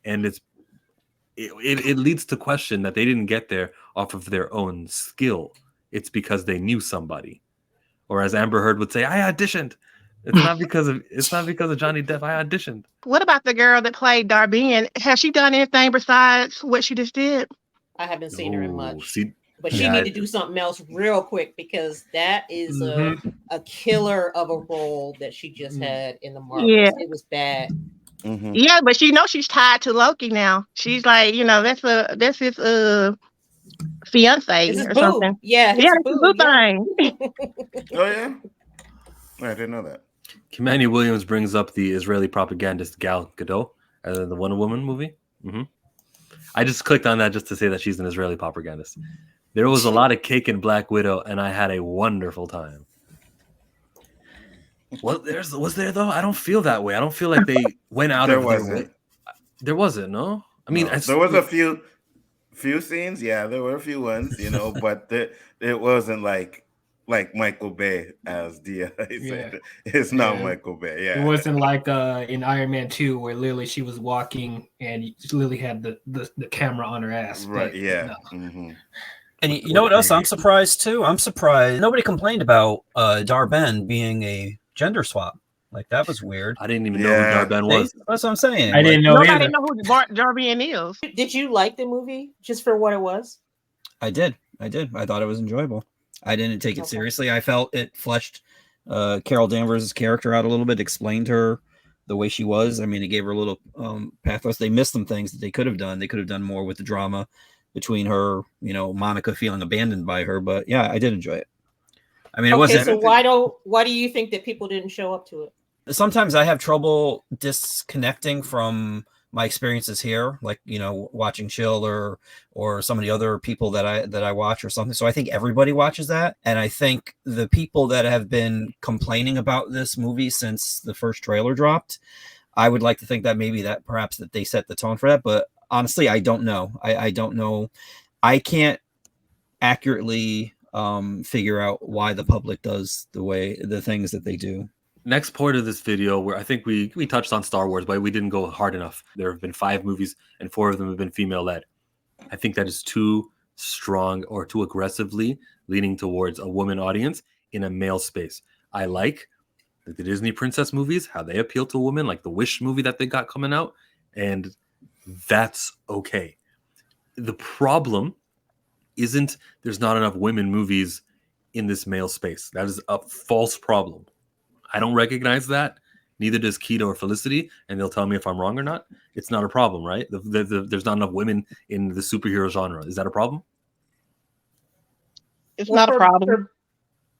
and it leads to question that they didn't get there off of their own skill. It's because they knew somebody. Or as Amber Heard would say, I auditioned. It's not because of Johnny Depp. I auditioned. What about the girl that played Darby? Has she done anything besides what she just did? I haven't seen her in much. But she Yeah, need to do something else real quick, because that is a killer of a role that she just had in the Marvels. Yeah. It was bad. Yeah, but she's tied to Loki now. She's like, that's his fiance or something. Yeah, his boo thing. Oh yeah, I didn't know that. Kimani Williams brings up the Israeli propagandist Gal Gadot in the Wonder Woman movie. I just clicked on that just to say that she's an Israeli propagandist. There was a lot of cake in Black Widow, and I had a wonderful time. Was there though? I don't feel that way. I don't feel like they went out of their way. There wasn't, no? I mean, there was a few scenes. Yeah, there were a few ones, but it wasn't like Michael Bay, as Dia said. It's not Michael Bay. Yeah, it wasn't like in Iron Man 2 where literally she was walking and Lily had the camera on her ass. Right. Yeah. No. And you know what else I'm surprised too? I'm surprised nobody complained about Darben being a gender swap. Like, that was weird. I didn't even know who Darben was. That's what I'm saying. I didn't know Nobody either. know who Darby is. Did you like the movie just for what it was? I did. I thought it was enjoyable. I didn't take it seriously. I felt it fleshed Carol Danvers' character out a little bit, explained her the way she was. I mean, it gave her a little pathos. They missed some things that they could have done. They could have done more with the drama between her, Monica feeling abandoned by her. But yeah, I did enjoy it. I mean, it wasn't. So why do you think that people didn't show up to it? Sometimes I have trouble disconnecting from my experiences here, like, watching Chill or some of the other people that I watch or something. So I think everybody watches that. And I think the people that have been complaining about this movie since the first trailer dropped, I would like to think that maybe perhaps they set the tone for that. But honestly, I don't know. I don't know. I can't accurately figure out why the public does the things that they do. Next part of this video, where I think we touched on Star Wars, but we didn't go hard enough. There have been 5 movies and 4 of them have been female led. I think that is too strong or too aggressively leaning towards a woman audience in a male space. I like the Disney princess movies, how they appeal to women, like the Wish movie that they got coming out, and that's okay. The problem isn't there's not enough women movies in this male space. That is a false problem. I don't recognize that. Neither does Kita or Felicity, and they'll tell me if I'm wrong or not. It's not a problem, right? There's not enough women in the superhero genre. Is that a problem? It's not a problem.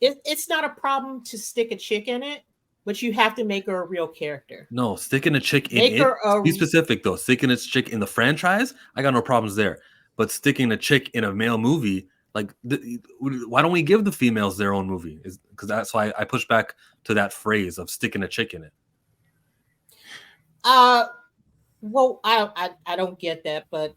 It's not a problem to stick a chick in it, but you have to make her a real character. No, sticking a chick in it. Be specific though. Sticking a chick in the franchise, I got no problems there. But sticking a chick in a male movie, like, why don't we give the females their own movie? Because that's why I push back to that phrase of sticking a chick in it. Well, I don't get that, but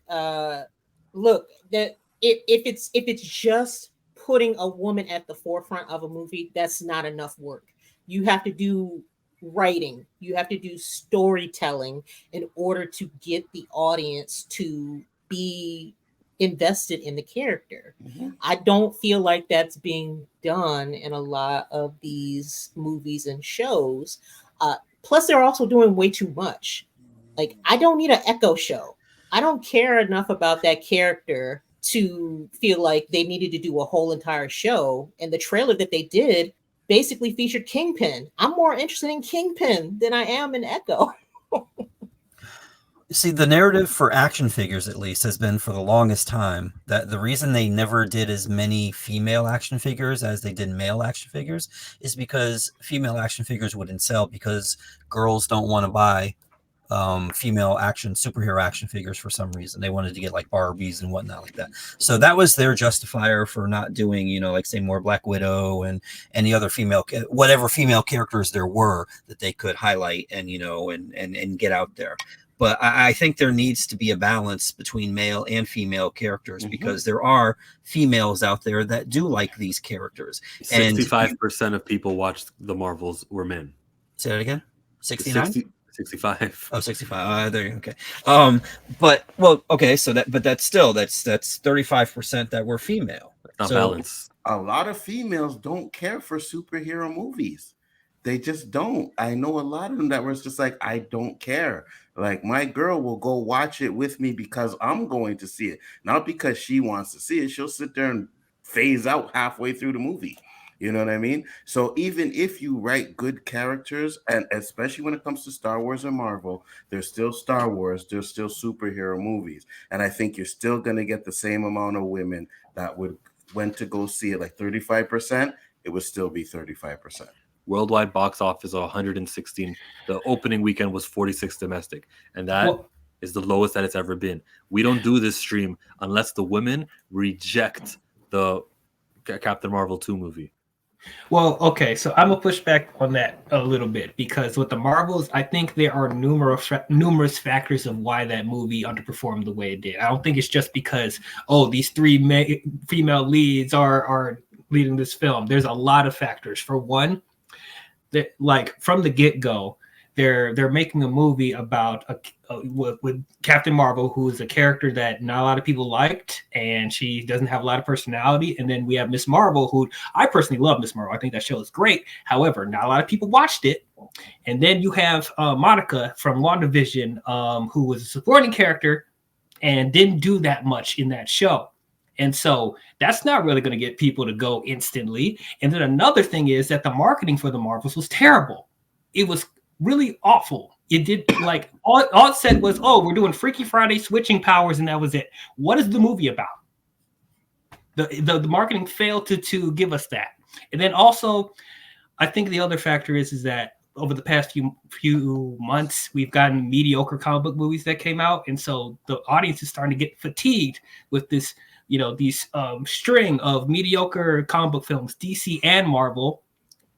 look, that if it's just putting a woman at the forefront of a movie, that's not enough work. You have to do writing, you have to do storytelling in order to get the audience to be invested in the character. Mm-hmm. I don't feel like that's being done in a lot of these movies and shows. Plus, they're also doing way too much. Like, I don't need an Echo show. I don't care enough about that character to feel like they needed to do a whole entire show. And the trailer that they did basically featured Kingpin. I'm more interested in Kingpin than I am in Echo. See, the narrative for action figures, at least, has been for the longest time that the reason they never did as many female action figures as they did male action figures is because female action figures wouldn't sell, because girls don't want to buy female superhero action figures for some reason. They wanted to get like Barbies and whatnot like that. So that was their justifier for not doing, like, say, more Black Widow and any other whatever female characters there were that they could highlight and get out there. But I think there needs to be a balance between male and female characters, mm-hmm. because there are females out there that do like these characters. 65% of people watched the Marvels were men. Say that again? 69? 65. Oh, 65. There you go. Okay. So that's 35% that were female. Not balanced. A lot of females don't care for superhero movies. They just don't. I know a lot of them that was just like, I don't care. Like, my girl will go watch it with me because I'm going to see it, not because she wants to see it. She'll sit there and phase out halfway through the movie. You know what I mean? So even if you write good characters, and especially when it comes to Star Wars and Marvel, there's still Star Wars, there's still superhero movies. And I think you're still going to get the same amount of women that went to go see it. Like 35%, it would still be 35%. Worldwide box office of 116. The opening weekend was 46 domestic. And that is the lowest that it's ever been. We don't do this stream unless the women reject the Captain Marvel 2 movie. Well, okay, so I'm gonna push back on that a little bit, because with the Marvels, I think there are numerous factors of why that movie underperformed the way it did. I don't think it's just because these 3 female leads are leading this film. There's a lot of factors. For one, that, like, from the get-go, they're making a movie about with Captain Marvel, who is a character that not a lot of people liked, and she doesn't have a lot of personality. And then we have Miss Marvel, who I personally love. Miss Marvel, I think that show is great. However, not a lot of people watched it. And then you have Monica from WandaVision, who was a supporting character and didn't do that much in that show. And so that's not really going to get people to go instantly. And then another thing is that the marketing for the Marvels was terrible. It was really awful. It did, like, all it said was, we're doing Freaky Friday switching powers, and that was it. What is the movie about? The marketing failed to give us that. And then also, I think the other factor is that over the past few months, we've gotten mediocre comic book movies that came out, and so the audience is starting to get fatigued with this, these string of mediocre comic book films, DC and Marvel.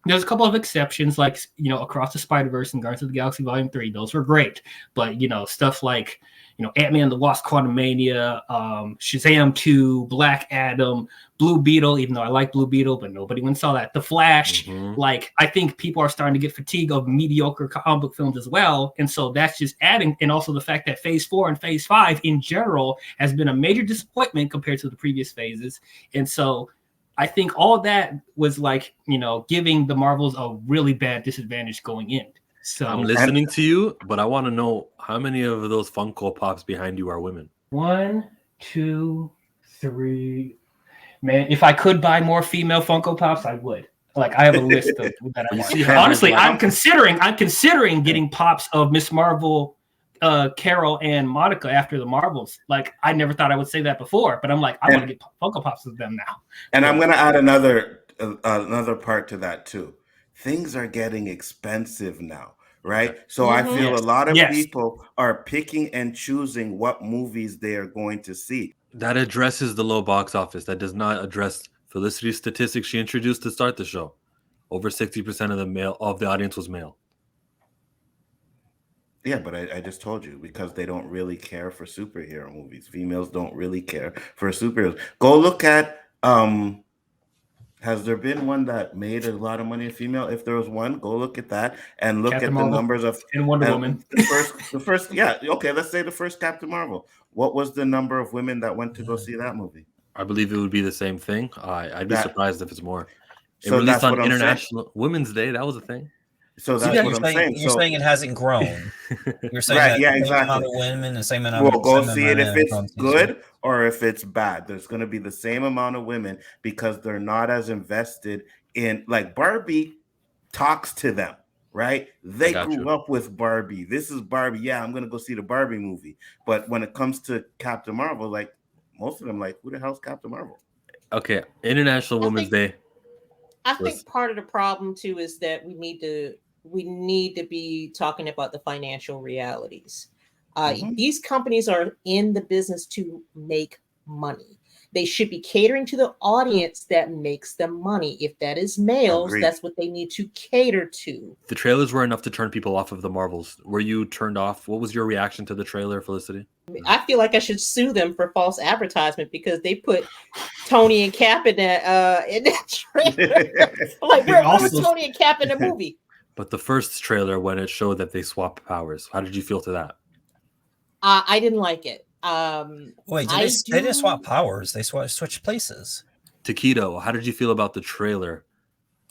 There's a couple of exceptions, like, you know, Across the Spider-Verse and Guardians of the Galaxy Volume 3. Those were great. But, you know, stuff like, you know, Ant-Man and the Wasp: Quantumania, Shazam 2, Black Adam, Blue Beetle, even though I like Blue Beetle, but nobody went and saw that. The Flash, like, I think people are starting to get fatigue of mediocre comic book films as well. And so that's just adding, and also the fact that Phase 4 and Phase 5 in general has been a major disappointment compared to the previous phases. And so I think all that was like, you know, giving the Marvels a really bad disadvantage going in. So I'm listening to you, but I want to know how many of those Funko Pops behind you are women? 1, 2, 3. Man, if I could buy more female Funko Pops, I would. Like, I have a list of that I want. Honestly, I'm considering getting pops of Miss Marvel, Carol, and Monica after the Marvels. Like, I never thought I would say that before, but I'm like, I want to get Funko Pops of them now. And I'm going to add another part to that too. Things are getting expensive now, right? So I feel a lot of people are picking and choosing what movies they are going to see. That addresses the low box office. That does not address Felicity's statistics she introduced to start the show. Over 60% of the audience was male. Yeah, but I just told you, because they don't really care for superhero movies. Females don't really care for superheroes. Go look at has there been one that made a lot of money in female? If there was one, go look at that and look Captain at Marvel the numbers of Wonder Woman. The first, yeah, okay, let's say the first Captain Marvel. What was the number of women that went to go see that movie? I believe it would be the same thing. I'd be surprised if it's more. It So released that's what on I'm International Women's Day. That was a thing. So that's what I'm saying. You're saying it hasn't grown. You're saying Right, that yeah, the same exactly. amount of women, the same amount Well, go see it if of it's good or if it's bad. There's going to be the same amount of women because they're not as invested in, like, Barbie talks to them, right? They grew up with Barbie. This is Barbie. Yeah, I'm going to go see the Barbie movie. But when it comes to Captain Marvel, like, most of them, like, who the hell's Captain Marvel? Okay, International Women's Day. I think part of the problem too is that we need to be talking about the financial realities. These companies are in the business to make money. They should be catering to the audience that makes them money. If that is males, that's what they need to cater to. The trailers were enough to turn people off of the Marvels. Were you turned off? What was your reaction to the trailer, Felicity? I feel like I should sue them for false advertisement because they put Tony and Cap in that trailer. Like, where was Tony and Cap in the movie? But the first trailer, when it showed that they swapped powers, how did you feel to that? I didn't like it. Wait, they didn't swap powers. They switched places. Taquito, how did you feel about the trailer?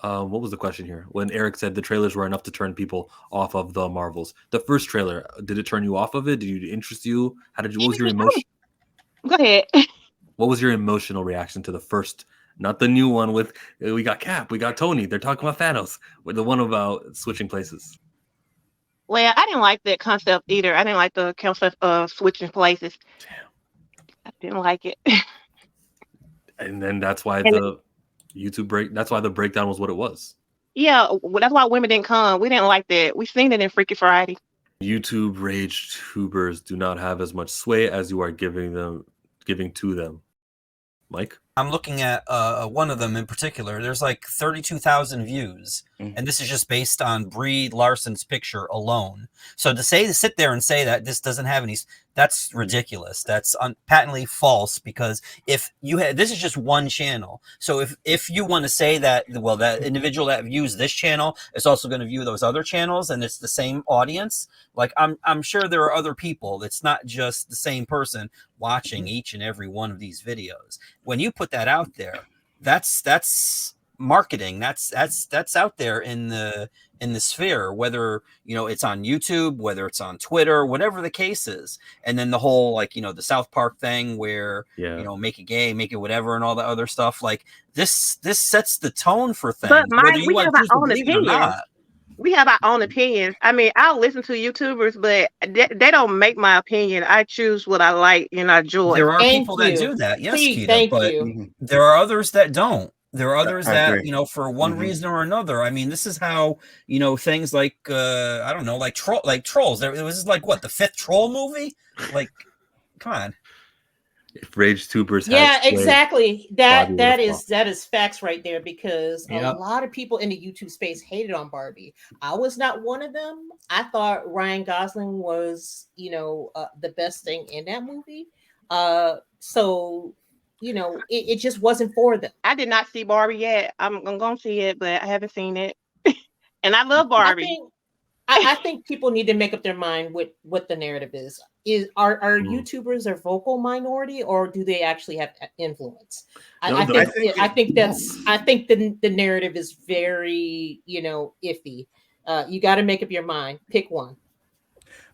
What was the question here? When Eric said the trailers were enough to turn people off of the Marvels. The first trailer, did it turn you off of it? Did it interest you? What was your emotion? Go ahead. What was your emotional reaction to the first, not the new one with, we got Cap, we got Tony, they're talking about Thanos, with the one about switching places? Well, I didn't like that concept either. I didn't like the concept of switching places. Damn. I didn't like it. And then that's why the breakdown was what it was. Yeah, that's why women didn't come. We didn't like that. We seen it in Freaky Friday. YouTube rage tubers do not have as much sway as you are giving to them. Mike? I'm looking at one of them in particular. There's like 32,000 views, and this is just based on Brie Larson's picture alone. So to sit there and say that this doesn't have any, that's ridiculous. That's patently false, because if you had, this is just one channel. So if you want to say that, well, that individual that views this channel is also going to view those other channels, and it's the same audience, like I'm sure there are other people. It's not just the same person watching each and every one of these videos. When you put that out there, that's marketing. That's out there in the sphere, whether it's on YouTube, whether it's on Twitter, whatever the case is. And then the whole, like, the South Park thing where make it gay, make it whatever, and all that other stuff. Like this sets the tone for things. But Mike, we have our own opinions. We have our own opinions. I mean, I'll listen to YouTubers, but they don't make my opinion. I choose what I like and I enjoy. There are people that do that, yes, Kita, but there are others that don't. There are others that, for one reason or another. I mean, this is how, things like, I don't know, like Trolls. It was like, what, the 5th Troll movie? Like, come on. If Rage Tubers Yeah, had exactly. Barbie would have That is facts right there, because a Yep. lot of people in the YouTube space hated on Barbie. I was not one of them. I thought Ryan Gosling was, the best thing in that movie. So it just wasn't for them. I did not see Barbie yet. I'm gonna see it, but I haven't seen it. And I love I Barbie. think I think people need to make up their mind what the narrative is. Are YouTubers a vocal minority, or do they actually have influence? No, I no, think I think the narrative is very iffy. You got to make up your mind. Pick one.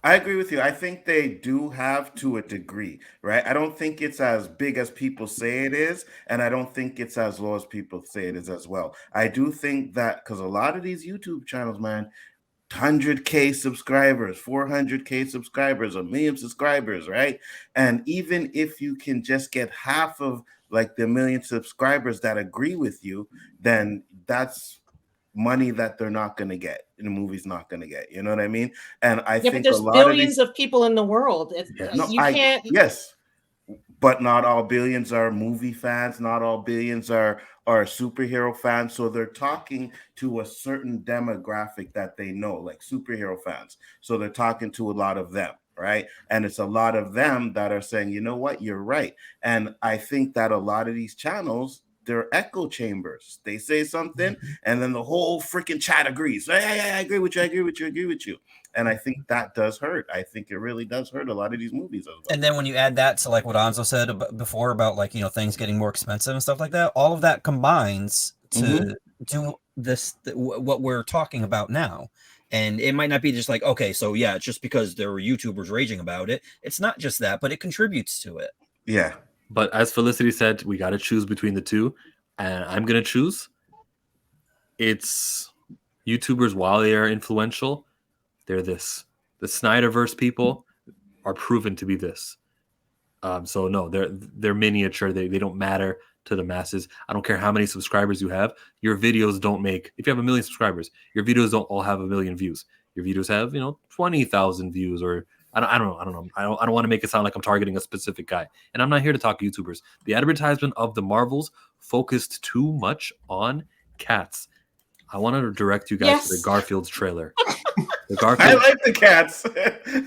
I agree with you. I think they do have to a degree, right? I don't think it's as big as people say it is, and I don't think it's as low as people say it is as well. I do think that because a lot of these YouTube channels, man, 100K subscribers, 400K subscribers, a million subscribers, right? And even if you can just get half of like the million subscribers that agree with you, then that's money that they're not going to get, and the movie's not going to get. You know what I mean? And I Yeah, but think a there's lot billions of of people in the world. Yes. no, You can't. yes, but not all billions are movie fans. Not all billions are superhero fans. So they're talking to a certain demographic that they know, like superhero fans. So they're talking to a lot of them, right? And it's a lot of them that are saying, you know what, you're right. And I think that a lot of these channels, they're echo chambers. They say something, and then the whole freaking chat agrees. Hey, I agree with you. I agree with you. I agree with you. And I think that does hurt. I think it really does hurt a lot of these movies as well. And then when you add that to like what Anzo said before about like, things getting more expensive and stuff like that, all of that combines to do this, what we're talking about now. And it might not be just like, okay, so yeah, it's just because there were YouTubers raging about it. It's not just that, but it contributes to it. Yeah. But as Felicity said, we got to choose between the two. And I'm going to choose. It's YouTubers, while they are influential, they're this. The Snyderverse people are proven to be this. So no, they're miniature. They don't matter to the masses. I don't care how many subscribers you have. Your videos don't make. If you have 1 million subscribers, your videos don't all have 1 million views. Your videos have 20,000 views, or I don't know. I don't want to make it sound like I'm targeting a specific guy. And I'm not here to talk YouTubers. The advertisement of the Marvels focused too much on cats. I wanted to direct you guys to the Garfield's trailer. The Garfield. I like the cats.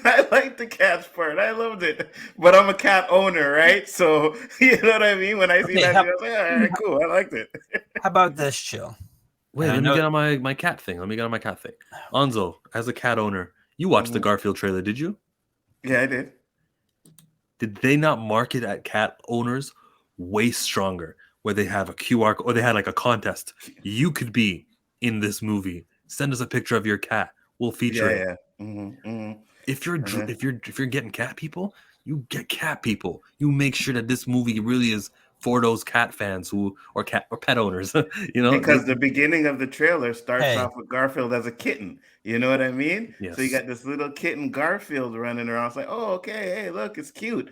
I like the cats part. I loved it. But I'm a cat owner, right? So you know what I mean? When I see that, I was like, all right, cool. I liked it. How about this, Chill? Wait, let me get on my cat thing. Anzo, as a cat owner, you watched the Garfield trailer, did you? Yeah, I did. Did they not market at cat owners way stronger, where they have a QR or they had like a contest? You could be in this movie. Send us a picture of your cat. We'll feature it. Yeah. If you're getting cat people, you get cat people. You make sure that this movie really is for those cat fans or pet owners. Because the beginning of the trailer starts off with Garfield as a kitten. You know what I mean? Yes. So you got this little kitten Garfield running around. It's like, oh, okay, hey, look, it's cute.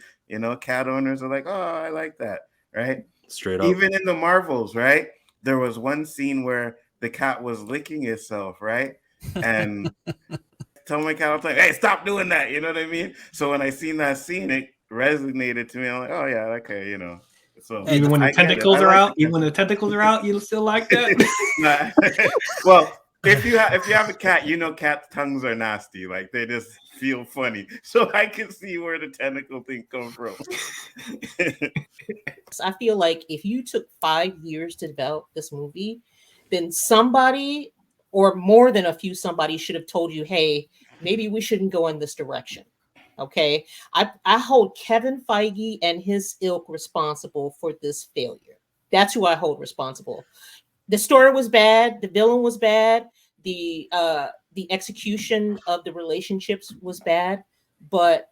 Cat owners are like, oh, I like that, right? Straight up. Even in the Marvels, right? There was one scene where the cat was licking itself, right? And tell my cat all the time, hey, stop doing that. You know what I mean? So when I seen that scene, it resonated to me. I'm like, oh yeah, okay, So even when the tentacles are out, you still like that? Well, if you have a cat, cats' tongues are nasty. Like they just feel funny. So I can see where the tentacle thing comes from. I feel like if you took 5 years to develop this movie, then somebody or more than a few somebody should have told you, hey, maybe we shouldn't go in this direction. Okay. I hold Kevin Feige and his ilk responsible for this failure. That's who I hold responsible. The story was bad. The villain was bad. The execution of the relationships was bad, but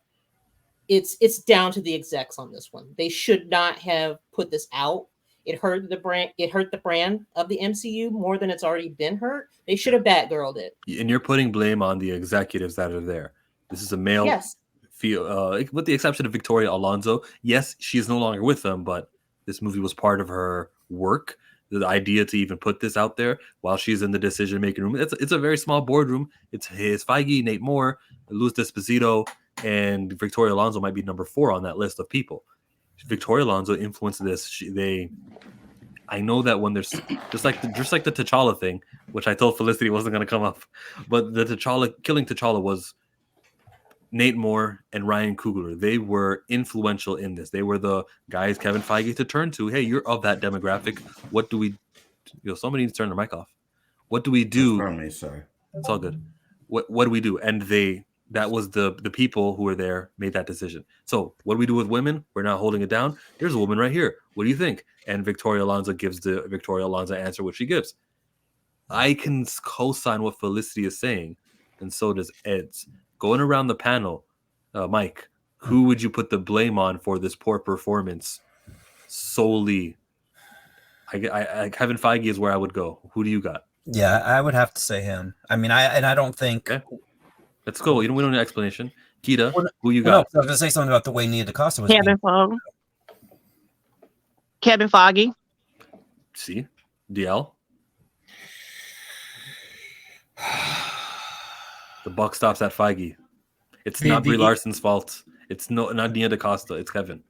it's down to the execs on this one. They should not have put this out. It hurt the brand. It hurt the brand of the MCU more than it's already been hurt. They should have Batgirled it. And you're putting blame on the executives that are there. This is a male. Yes. With the exception of Victoria Alonso. Yes, she is no longer with them, but this movie was part of her work. The idea to even put this out there while she's in the decision-making room. It's a very small boardroom. It's Feige, Nate Moore, Louis D'Esposito, and Victoria Alonso might be number 4 on that list of people. Victoria Alonso influenced this. I know that when there's just like the T'Challa thing, which I told Felicity wasn't going to come up, but the killing T'Challa was Nate Moore and Ryan Coogler. They were influential in this. They were the guys Kevin Feige to turn to. Hey, you're of that demographic. What do we? Somebody needs to turn their mic off. What do we do? Sorry. It's all good. What do we do? And that was the people who were there made that decision. So what do we do with women? We're not holding it down. There's a woman right here. What do you think? And Victoria Alonso gives the Victoria Alonso answer, which she gives. I can co-sign what Felicity is saying, and so does Ed's. Going around the panel, Mike, who would you put the blame on for this poor performance? Solely, Kevin Feige is where I would go. Who do you got? Yeah, I would have to say him. I mean, I don't think. Okay. Let's go. We don't need an explanation. Kita, who you No, got? I was going to say something about the way Nia DaCosta was. Kevin Feige. See, DL. The buck stops at Feige. It's not Brie Larson's fault. It's not Nia DaCosta. It's Kevin.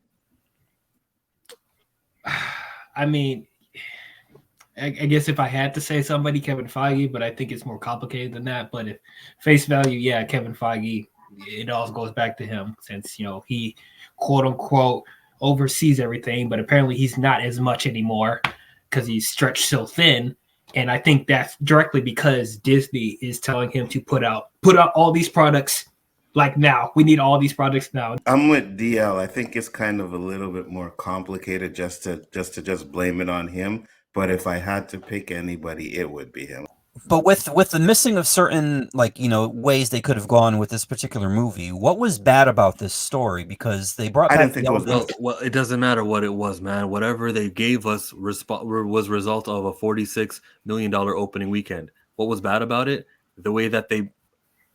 I mean, I guess if I had to say somebody, Kevin Feige, but I think it's more complicated than that. But if face value, yeah, Kevin Feige, it all goes back to him since, he quote unquote oversees everything, but apparently he's not as much anymore because he's stretched so thin. And I think that's directly because Disney is telling him to put out all these products like now. We need all these products now. I'm with DL. I think it's kind of a little bit more complicated just to blame it on him. But if I had to pick anybody, it would be him. But with the missing of certain ways they could have gone with this particular movie, what was bad about this story? Because they brought back. I didn't think it was. Well, it doesn't matter what it was, man. Whatever they gave us was result of a $46 million opening weekend. What was bad about it? The way that they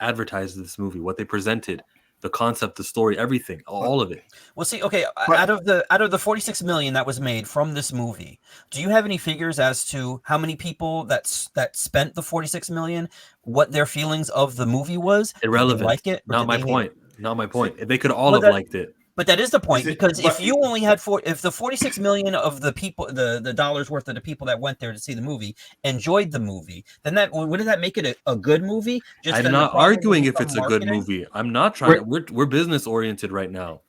advertised this movie, what they presented, the concept, the story, everything, all of it. Well, see, okay, out of the 46 million that was made from this movie, do you have any figures as to how many people that spent the 46 million, what their feelings of the movie was? Irrelevant. Like it? Not my point. Not my point. They could all have liked it. But that is the point, because if you only had if the 46 million of the people, the dollars worth of the people that went there to see the movie enjoyed the movie, then wouldn't that make it a good movie? I'm not arguing if it's a good movie. I'm not trying. We're business oriented right now.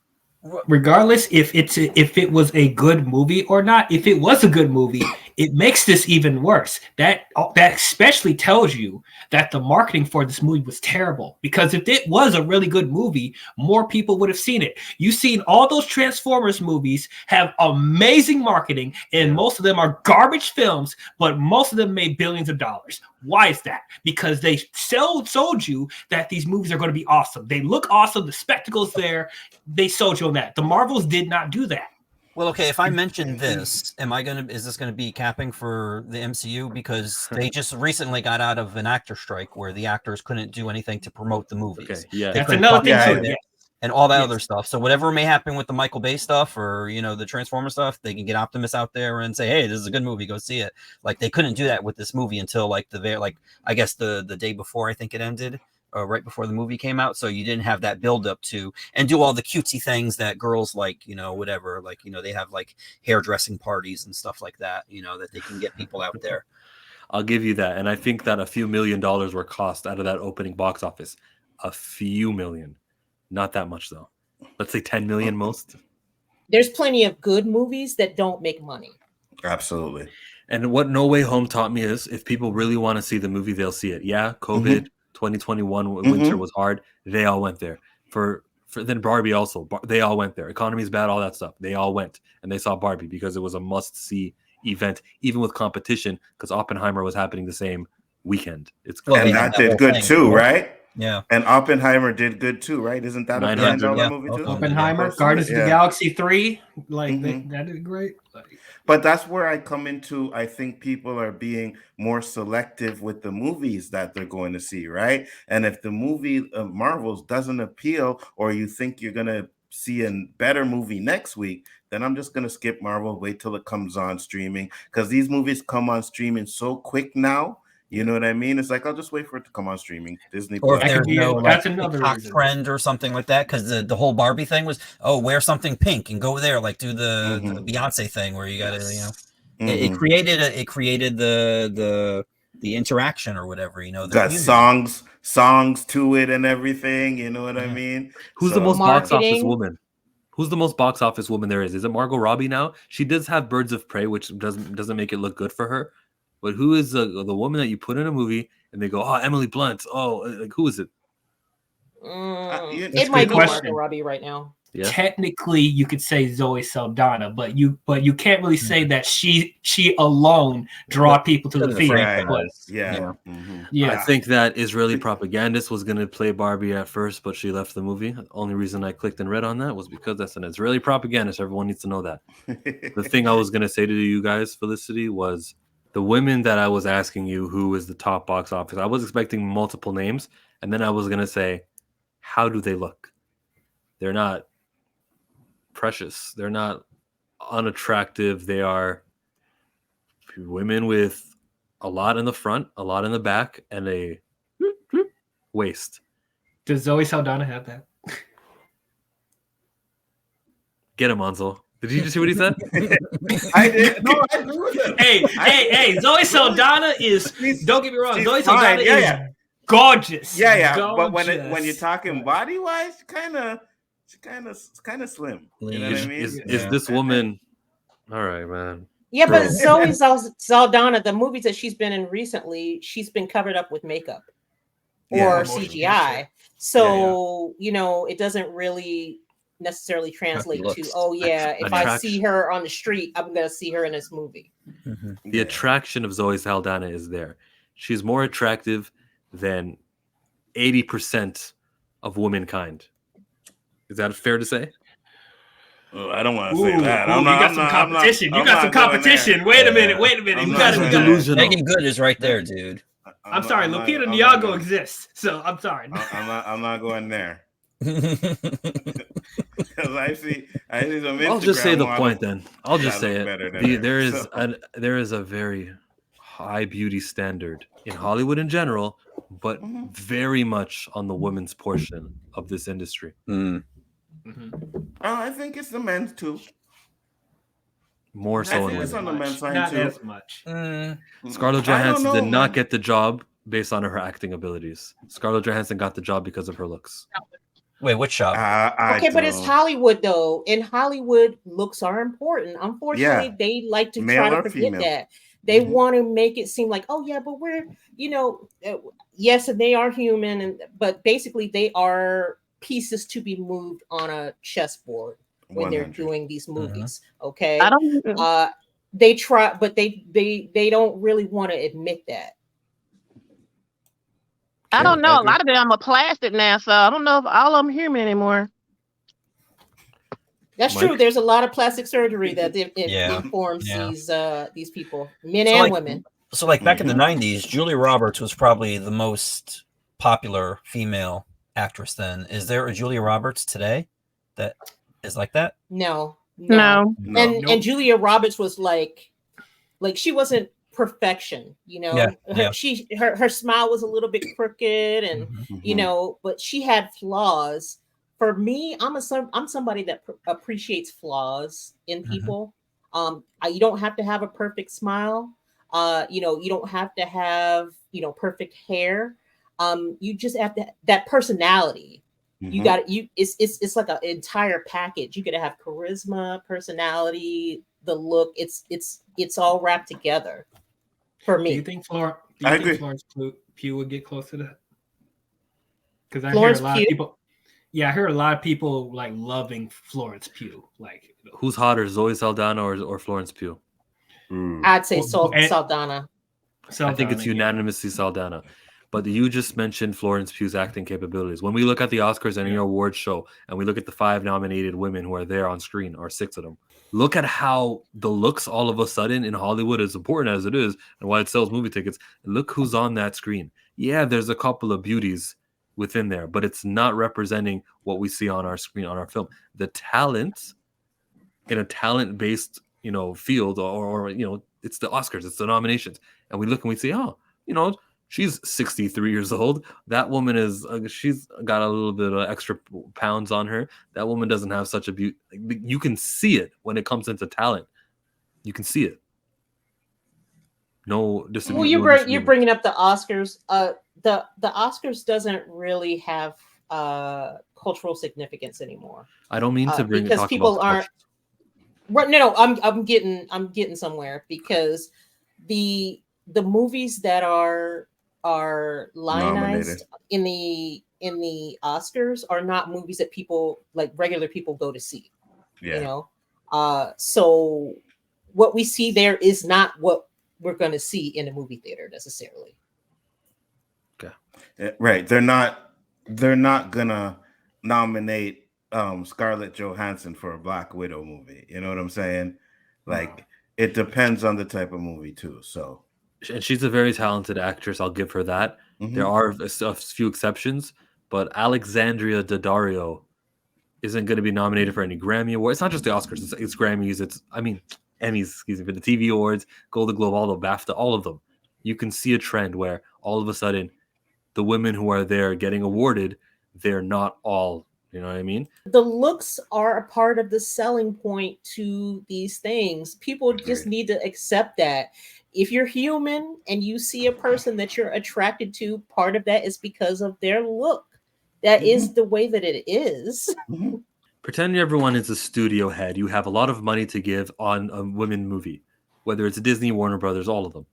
Regardless if it was a good movie or not, if it was a good movie, it makes this even worse. That especially tells you that the marketing for this movie was terrible, because if it was a really good movie, more people would have seen it. You've seen all those Transformers movies have amazing marketing, and most of them are garbage films, but most of them made billions of dollars. Why is that? Because they sold you that these movies are going to be awesome. They look awesome. The spectacle's there. They sold you on that. The Marvels did not do that. Well, okay, if I mention this, is this going to be capping for the MCU? Because they just recently got out of an actor strike where the actors couldn't do anything to promote the movies. Okay, yeah. That's another thing too. And all that other stuff. So whatever may happen with the Michael Bay stuff or, the Transformer stuff, they can get Optimus out there and say, hey, this is a good movie, go see it. Like, they couldn't do that with this movie until I guess the day before, I think it ended, or right before the movie came out. So you didn't have that build up to and do all the cutesy things that girls like, whatever, like, they have like hairdressing parties and stuff like that, that they can get people out there. I'll give you that. And I think that a few $1 million were cost out of that opening box office. A few million. Not that much, though. Let's say 10 million most. There's plenty of good movies that don't make money. Absolutely. And what No Way Home taught me is if people really want to see the movie, they'll see it. Yeah, COVID 2021 winter was hard. They all went there. For then Barbie also. They all went there. Economy's bad, all that stuff. They all went. And they saw Barbie because it was a must-see event, even with competition, because Oppenheimer was happening the same weekend. And that did good too, right? Yeah. And Oppenheimer did good too, right? Isn't that a $9 million movie too? Oppenheimer, Guardians of the Galaxy 3, that did great. But that's where I come into, I think people are being more selective with the movies that they're going to see, right? And if the movie Marvels doesn't appeal, or you think you're going to see a better movie next week, then I'm just going to skip Marvel, wait till it comes on streaming, because these movies come on streaming so quick now. You know what I mean? It's like I'll just wait for it to come on streaming. Disney Or if Plus. That could there's be no it. like That's another TikTok reason. trend or something like that, because the whole Barbie thing was, oh, wear something pink and go there, like do the Beyonce thing where you gotta, it created the interaction or whatever, the got community. songs to it and everything. You know what I mean? Who's the most box office Marketing. woman? Who's the most box office woman there is? Is it Margot Robbie now? She does have Birds of Prey, which doesn't make it look good for her. But who is the woman that you put in a movie and they go, oh, Emily Blunt? Oh, like who is it? It might be Margot Robbie right now. Yeah. Technically, you could say Zoe Saldana, but you can't really say that she alone draw people to the theater. Yeah. I think that Israeli propagandist was going to play Barbie at first, but she left the movie. The only reason I clicked and read on that was because that's an Israeli propagandist. Everyone needs to know that. The thing I was going to say to you guys, Felicity, was the women that I was asking you who is the top box office. I was expecting multiple names, and then I was going to say, how do they look? They're not precious. They're not unattractive. They are women with a lot in the front, a lot in the back, and a waist. Does Zoe Saldana have that? Get him, Anzo. Did you just see what he said? I did. No, I agree with him. Hey, Zoe Saldana is, don't get me wrong, Zoe Saldana is gorgeous. Yeah. Gorgeous. But when you're talking body wise, kind of slim. You know what I mean? Is this woman? All right, man. Yeah, but Zoe Saldana, the movies that she's been in recently, she's been covered up with makeup or CGI. So it doesn't really necessarily translate to, if I see her on the street, I'm gonna see her in this movie. The attraction of Zoe Saldana is there. She's more attractive than 80% of womankind. Is that fair to say? Oh, I don't want to say that. You got some competition. Wait a minute. You got to be delusional. Megan Good is right there, dude. I'm sorry, Lupita Nyong'o exists, so I'm sorry. I'm not going there. Because I see some Instagram. I'll just say the point then. I'll just say it. There is a very high beauty standard in Hollywood in general, but very much on the women's portion of this industry. I think it's the men's too. More so it's on the men's side not too. as much. Scarlett Johansson did not get the job based on her acting abilities. Scarlett Johansson got the job because of her looks. Wait, which job? But it's Hollywood though. In Hollywood, looks are important. Unfortunately, they like to try to forget that. They want to make it seem like, oh yeah, but we're, yes, and they are human, but basically they are pieces to be moved on a chessboard when 100. They're doing these movies. Okay, I don't. They try, but they don't really want to admit that. I don't know. A lot of them are plastic now, so I don't know if all of them human anymore. That's true. There's a lot of plastic surgery that informs these people, men and women. So, like back in the '90s, Julia Roberts was probably the most popular female actress then. Is there a Julia Roberts today that is like that? No. And Julia Roberts was like she wasn't perfection, her smile was a little bit crooked and but she had flaws. For me, I'm somebody that appreciates flaws in people. You don't have to have a perfect smile. You don't have to have perfect hair. You just have to that personality. You got it's like an entire package. You gotta have charisma, personality, the look. It's all wrapped together for me. Do you think Florence Pugh would get close to that? Because I hear a lot of people. Yeah, I heard a lot of people like loving Florence Pugh. Like, who's hotter, Zoe Saldana or Florence Pugh? I'd say Saldana. I think it's unanimously Saldana. But you just mentioned Florence Pugh's acting capabilities. When we look at the Oscars and your awards show, and we look at the 5 nominated women who are there on screen, or 6 of them, look at how the looks all of a sudden in Hollywood, as important as it is, and why it sells movie tickets. Look who's on that screen. Yeah, there's a couple of beauties within there, but it's not representing what we see on our screen, on our film. The talent in a talent-based, field, or it's the Oscars, it's the nominations, and we look and we say, She's 63 years old. That woman is she's got a little bit of extra pounds on her. That woman doesn't have such a beauty. You can see it when it comes into talent. You can see it. No Well, disagreement. you're bringing up the Oscars. The Oscars doesn't really have cultural significance anymore. I don't mean to bring because talk people about aren't. Right, no, I'm getting somewhere because the movies that are lionized in the Oscars are not movies that people like regular people go to see. Yeah. You know, so what we see there is not what we're going to see in a movie theater necessarily. Okay. Right. They're not gonna nominate Scarlett Johansson for a Black Widow movie. You know what I'm saying? Like it depends on the type of movie too. So, and she's a very talented actress. I'll give her that. Mhm. There are a few exceptions, but Alexandria Daddario isn't going to be nominated for any Grammy Awards. It's not just the Oscars; it's Grammys. Emmys. Excuse me, for the TV Awards, Golden Globe, all the BAFTA, all of them. You can see a trend where all of a sudden, the women who are there getting awarded, they're not all. You know what I mean? The looks are a part of the selling point to these things. People just need to accept that. If you're human and you see a person that you're attracted to, part of that is because of their look. That is the way that it is. Pretend everyone is a studio head. You have a lot of money to give on a women movie, whether it's Disney, Warner Brothers, all of them.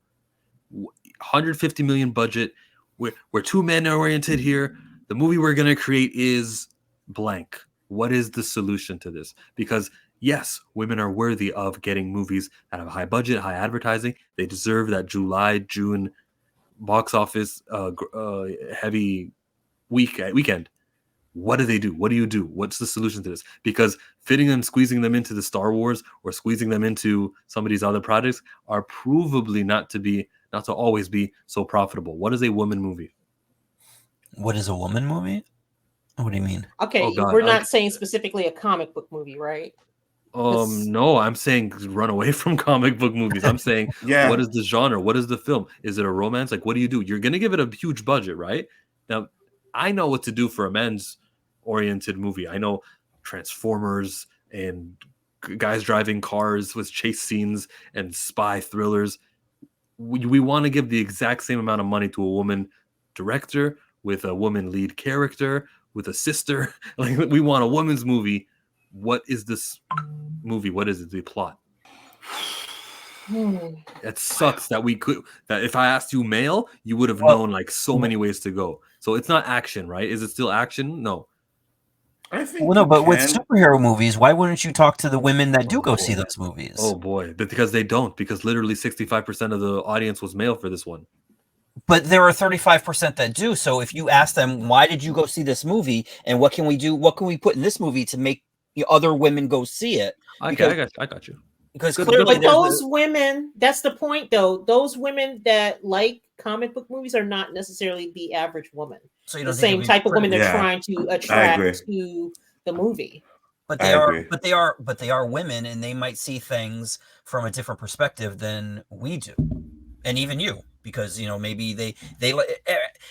150 million budget. We're too men oriented here. The movie we're going to create is blank. What is the solution to this? Because yes, women are worthy of getting movies that have a high budget, high advertising. They deserve that July, June box office heavy weekend. What do they do? What do you do? What's the solution to this? Because fitting them, squeezing them into the Star Wars or squeezing them into some of these other projects are provably not to always be so profitable. What is a woman movie? What is a woman movie? What do you mean? Okay, we're not saying specifically a comic book movie, right? No, I'm saying run away from comic book movies. I'm saying, what is the genre? What is the film? Is it a romance? Like, what do you do? You're going to give it a huge budget, right? Now, I know what to do for a men's oriented movie. I know Transformers and guys driving cars with chase scenes and spy thrillers. We want to give the exact same amount of money to a woman director with a woman lead character with a sister. Like, we want a woman's movie. What is this movie? What is it? The plot? It sucks that if I asked you male, you would have known like so many ways to go. So it's not action, right? Is it still action? No. I think but with superhero movies, why wouldn't you talk to the women that do go see those movies? Oh boy, because they don't. Because literally 65% of the audience was male for this one. But there are 35% that do. So if you ask them, why did you go see this movie, and what can we do? What can we put in this movie to make other women go see it? I got you. Because clearly, those women, that's the point, though. Those women that like comic book movies are not necessarily the average woman. So you the same type of women they're trying to attract to the movie. But they are women, and they might see things from a different perspective than we do, and even you, because maybe they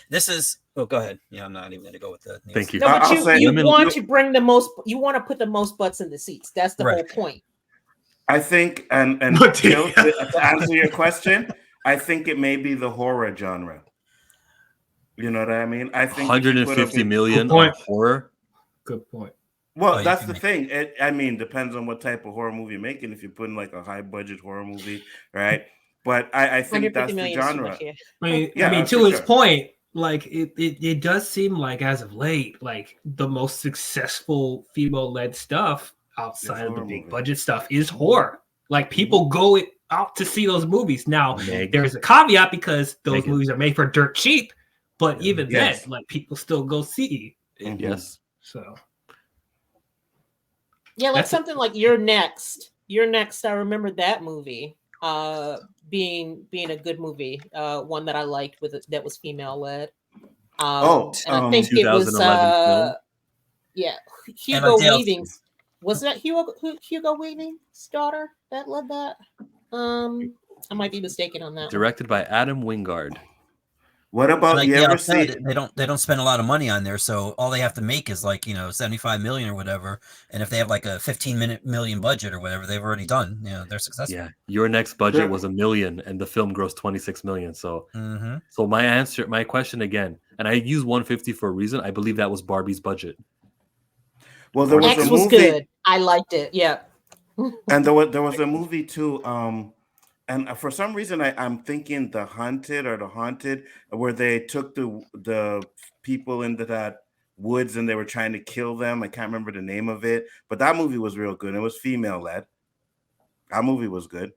this is. Oh, go ahead. Yeah, I'm not even going to go with the. Thank you. No, but you want to bring the most. You want to put the most butts in the seats. That's the whole point. I think, and to answer your question, I think it may be the horror genre. You know what I mean? I think 150 million on horror. Good point. Well, that's the thing. Depends on what type of horror movie you're making. If you're putting like a high budget horror movie, right? But I think that's the genre. To his point, like it does seem like as of late, like the most successful female-led stuff outside of the big budget stuff is horror. Like people go out to see those movies. Now there's a caveat because those movies are made for dirt cheap, but even then, like people still go see. Yes. So like something like You're Next. I remember that movie being a good movie. One that I liked that was female led. I think it was Hugo Weaving's. Was that Hugo Weaving's daughter that led that? I might be mistaken on that. Directed by Adam Wingard. What about Like you Yao ever said, see? they don't spend a lot of money on there, so all they have to make is like 75 million or whatever. And if they have like a 15 million budget or whatever, they've already done. They're successful. Yeah, your next budget was $1 million, and the film grossed 26 million. So, so my question again, and I use 150 for a reason. I believe that was Barbie's budget. Well, there was X a was movie, good. I liked it. Yeah. and there was a movie too. And for some reason, I'm thinking The Haunted, where they took the people into that woods and they were trying to kill them. I can't remember the name of it, but that movie was real good. It was female led. That movie was good.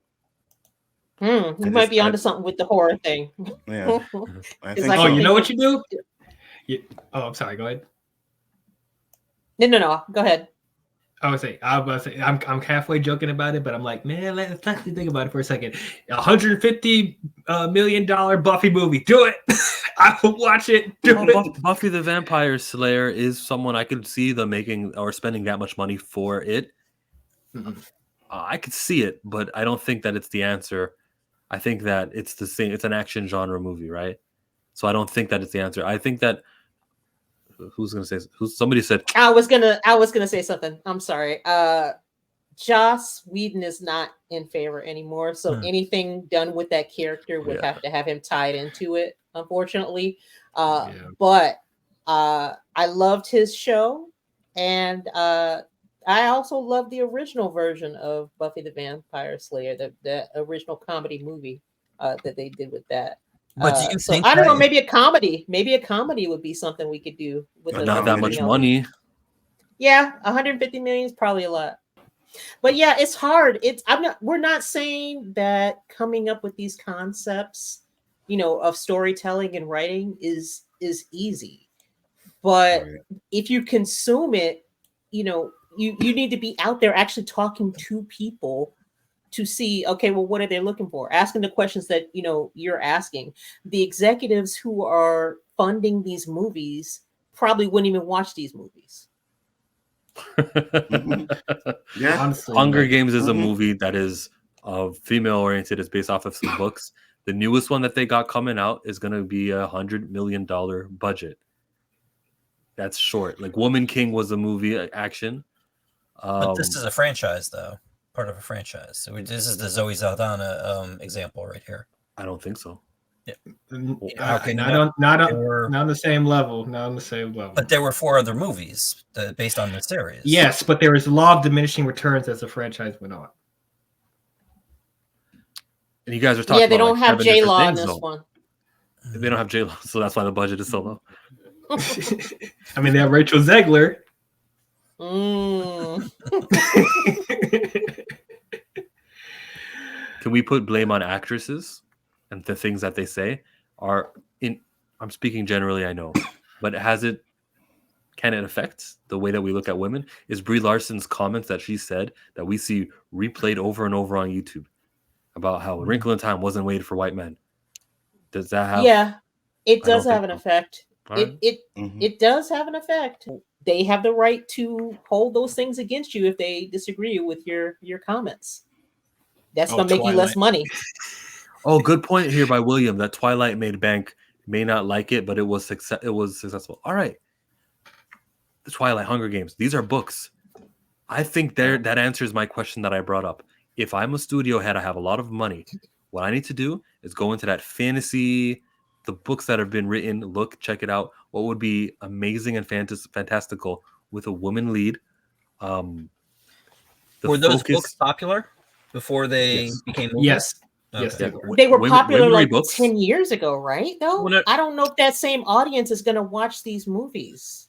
You might be onto something with the horror thing. Yeah. I think I Oh, so. you know what you do? Oh, I'm sorry. Go ahead. No. Go ahead. I was about to say, I'm halfway joking about it, but I'm like, man, let's actually think about it for a second. $150 million Buffy movie, do it. I will watch it. Buffy the Vampire Slayer is someone I could see them making or spending that much money for it. I could see it, but I don't think that it's the answer. I think that it's the same. It's an action genre movie, right? So I don't think that it's the answer. I think that somebody said I was gonna say something. I'm sorry. Joss Whedon is not in favor anymore. So anything done with that character would have to have him tied into it, unfortunately. But I loved his show, and I also love the original version of Buffy the Vampire Slayer, the original comedy movie that they did with that. But do you think I don't know, maybe a comedy would be something we could do with not that much money. Yeah, 150 million is probably a lot. But yeah, it's hard. We're not saying that coming up with these concepts, of storytelling and writing is easy. But if you consume it, you need to be out there actually talking to people to see, okay, well, what are they looking for? Asking the questions that, you're asking. The executives who are funding these movies probably wouldn't even watch these movies. Yeah. Honestly, Hunger Games is a movie that is female oriented. It's based off of some books. The newest one that they got coming out is going to be $100 million budget. That's short. Like Woman King was a movie action. But this is a franchise, though. Part of a franchise. So this is the Zoe Saldana example right here. I don't think so. Yeah. Not on the same level. Not on the same level. But there were 4 other movies based on the series. Yes, but there was a law of diminishing returns as the franchise went on. And you guys are talking. Yeah, they about, don't have J-Law in this one. They don't have J-Law, so that's why the budget is so low. I mean, they have Rachel Zegler. Can we put blame on actresses and the things that they say are in? I'm speaking generally, I know, but can it affect the way that we look at women? Is Brie Larson's comments that she said that we see replayed over and over on YouTube about how Wrinkle in Time wasn't waited for white men? Does that have? Yeah, it does have an effect. Right. It does have an effect. They have the right to hold those things against you if they disagree with your comments. That's gonna make you less money. Oh, good point here by William that Twilight made bank. May not like it, but it was successful. All right. The Twilight, Hunger Games. These are books. I think that answers my question that I brought up. If I'm a studio head, I have a lot of money. What I need to do is go into that fantasy, the books that have been written, check it out. What would be amazing and fantastical with a woman lead? Were those books popular before they became movies? Yes. Yes, they were popular like books 10 years ago, right? Though Well, I don't know if that same audience is going to watch these movies.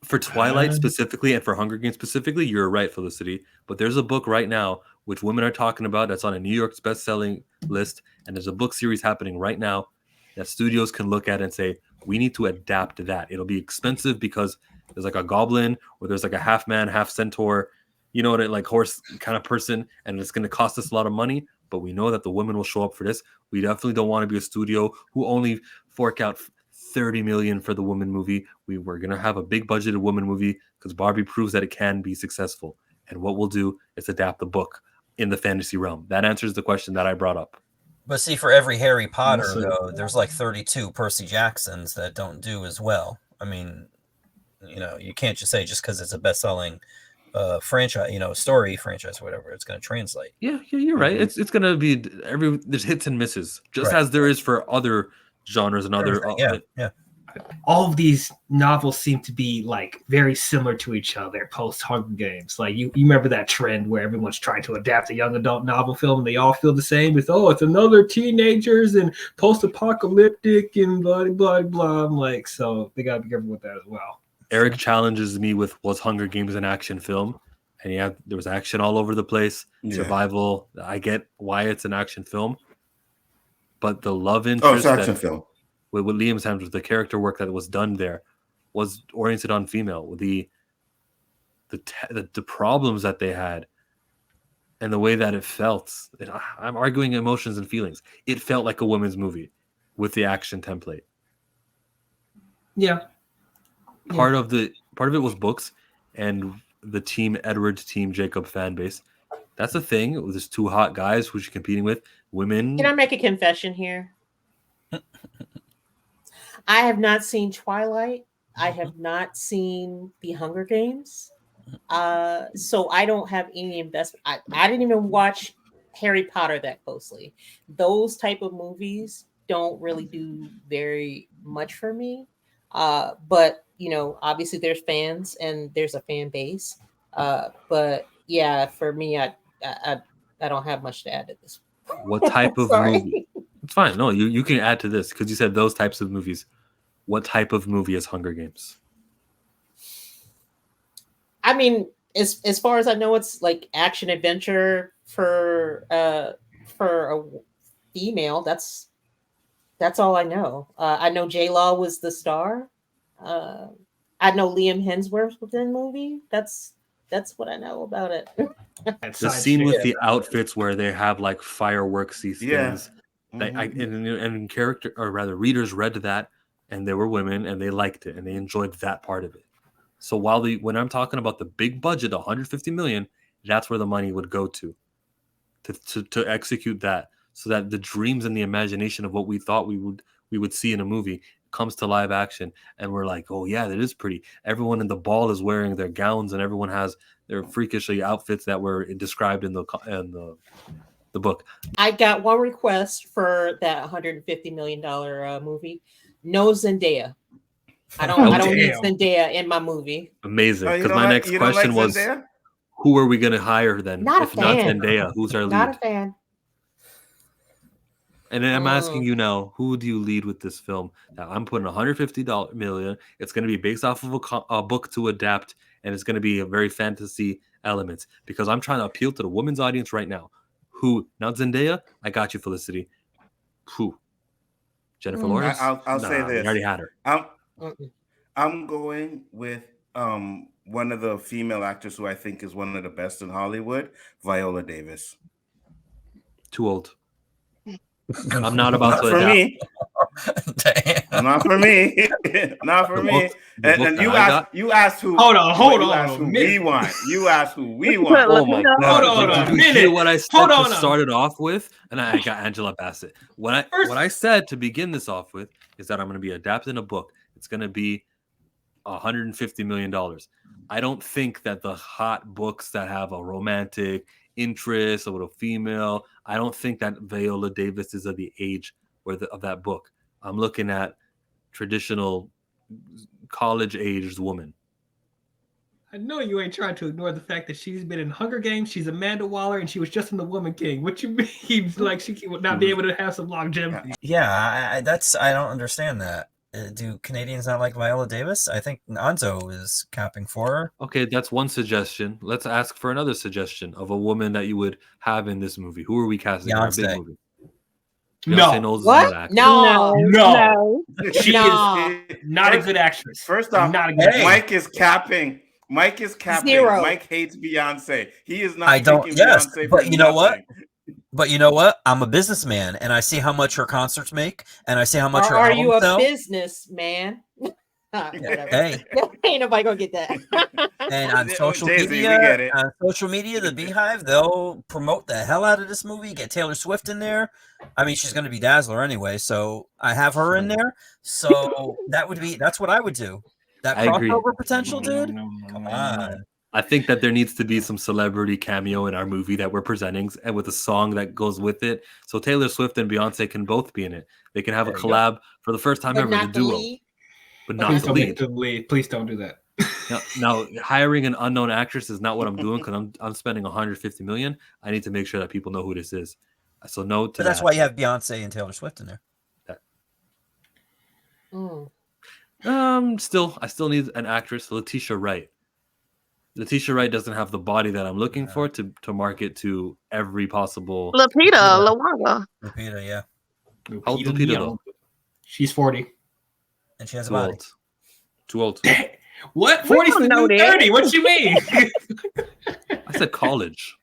For Twilight specifically and for Hunger Games specifically, you're right, Felicity. But there's a book right now which women are talking about that's on a New York's best-selling list, and there's a book series happening right now that studios can look at and say, we need to adapt that. It'll be expensive because there's like a goblin or there's like a half man, half centaur, like horse kind of person, and it's going to cost us a lot of money, but we know that the women will show up for this. We definitely don't want to be a studio who only fork out $30 million for the woman movie. We're going to have a big budgeted woman movie because Barbie proves that it can be successful. And what we'll do is adapt the book in the fantasy realm. That answers the question that I brought up. But see, for every Harry Potter, Also- though, there's like 32 Percy Jacksons that don't do as well. I mean, you can't just say just because it's a best-selling franchise, story franchise, whatever, it's going to translate. Yeah, you're right. It's gonna be there's hits and misses, just Right. as there is for other genres and other. Yeah. All of these novels seem to be like very similar to each other post Hunger Games. Like you remember that trend where everyone's trying to adapt a young adult novel film and they all feel the same with, it's another teenagers and post-apocalyptic and blah blah blah. I'm like, so they gotta be careful with that as well. Eric challenges me with was Hunger Games an action film, and there was action all over the place. Yeah. Survival. I get why it's an action film, but the love Oh, interest it's an action film. with Liam Hemsworth, the character work that was done there was oriented on female. The problems that they had and the way that it felt. I'm arguing emotions and feelings. It felt like a women's movie with the action template. Yeah. Part of it was books and the Team Edward, Team Jacob fan base. That's the thing. There's two hot guys who she's competing with. Women. Can I make a confession here? I have not seen Twilight. I have not seen The Hunger Games. So I don't have any investment. I didn't even watch Harry Potter that closely. Those type of movies don't really do very much for me. But obviously there's fans and there's a fan base. But yeah, for me, I don't have much to add to this. What type of Sorry. movie? It's fine. No, you can add to this because you said those types of movies. What type of movie is Hunger Games? I mean, as far as I know, it's like action adventure for a female. That's all I know. I know J-Law was the star. I know Liam Hemsworth was in the movie. That's what I know about it. The scene with the outfits where they have like fireworksy things. Yeah. And character, or rather, readers read that, and they were women, and they liked it, and they enjoyed that part of it. So when I'm talking about the big budget, 150 million, that's where the money would go to execute that, so that the dreams and the imagination of what we thought we would see in a movie comes to live action, and we're like, oh yeah, that is pretty. Everyone in the ball is wearing their gowns, and everyone has their freakishly outfits that were described in the book. I got one request for that $150 million movie. No Zendaya. I don't need Zendaya in my movie. Amazing. Because my next question was, who are we going to hire then? Not Zendaya, who's our lead? Not a fan. And then I'm asking you now, who do you lead with this film? Now, I'm putting $150 million. It's going to be based off of a book to adapt, and it's going to be a very fantasy elements, because I'm trying to appeal to the women's audience right now. Who? Not Zendaya? I got you, Felicity. Who? Jennifer Lawrence? I'll say this. We already had her. I'm going with one of the female actors who I think is one of the best in Hollywood, Viola Davis. Too old. I'm not about to for adapt. Me. Not for me. Not for me. And you asked who. Hold on. Who we want. You asked who we want. Oh my God! Hold on. Did you hear what I said to start it off with? And I got Angela Bassett. What I said to begin this off with is that I'm going to be adapting a book. It's going to be $150 million. I don't think that the hot books that have a romantic interest of a female, I don't think that Viola Davis is of the age of that book. I'm looking at traditional college-aged woman. I know you ain't trying to ignore the fact that she's been in Hunger Games. She's Amanda Waller, and she was just in The Woman King. What you mean? Like she would not be able to have some longevity? Yeah, I don't understand that. Do Canadians not like Viola Davis? I think Anzo is capping for her. Okay, that's one suggestion. Let's ask for another suggestion of a woman that you would have in this movie. Who are we casting in our big movie? No. What? No. She is not a good actress. First off, not a good Mike is capping. Zero. Mike hates Beyonce. He is not. I don't. Yes, Beyonce, but you know what? But you know what? I'm a businessman, and I see how much her concerts make, and I see how much her Are albums you a sell. businessman? Hey, Ain't nobody gonna get that. And on social Jay-Z, we media, get it. the Beehive, they'll promote the hell out of this movie. Get Taylor Swift in there. I mean, she's going to be Dazzler anyway, so I have her in there. So that's what I would do. That I agree. crossover potential, dude. Come on. I think that there needs to be some celebrity cameo in our movie that we're presenting, and with a song that goes with it. So Taylor Swift and Beyonce can both be in it. They can have a collab for the first time But ever, the not the duo, lead. but Please not the don't make lead. the lead. Please don't do that. Now, hiring an unknown actress is not what I'm doing because I'm spending 150 million. I need to make sure that people know who this is. So no to But that's that. why you have Beyonce and Taylor Swift in there. I still need an actress, Letitia Wright. Letitia Wright doesn't have the body that I'm looking for to market to every possible. Lupita, Lawanga. Lupita, yeah. How old is Lupita though? She's 40. And she has a Too body. old. Too old. What? We 40 don't to know new that. 30? What you mean? I said college.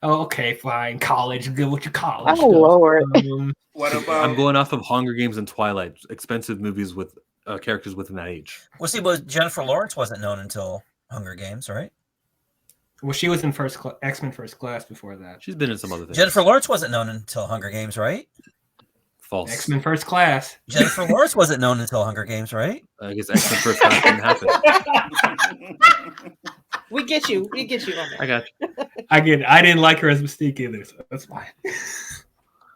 Oh, okay, fine. College. Good with your college. Oh, Lord. What about? I'm going off of Hunger Games and Twilight, expensive movies with characters within that age. Well, see, but Jennifer Lawrence wasn't known until Hunger Games, right? Well, she was in X-Men First Class before that. She's been in some other things. Jennifer Lawrence wasn't known until Hunger Games, right? False. X-Men First Class. Jennifer Lawrence wasn't known until Hunger Games, right? I guess X-Men First Class didn't happen. We get you. We get you on that. I got you. I didn't like her as Mystique either, so that's fine.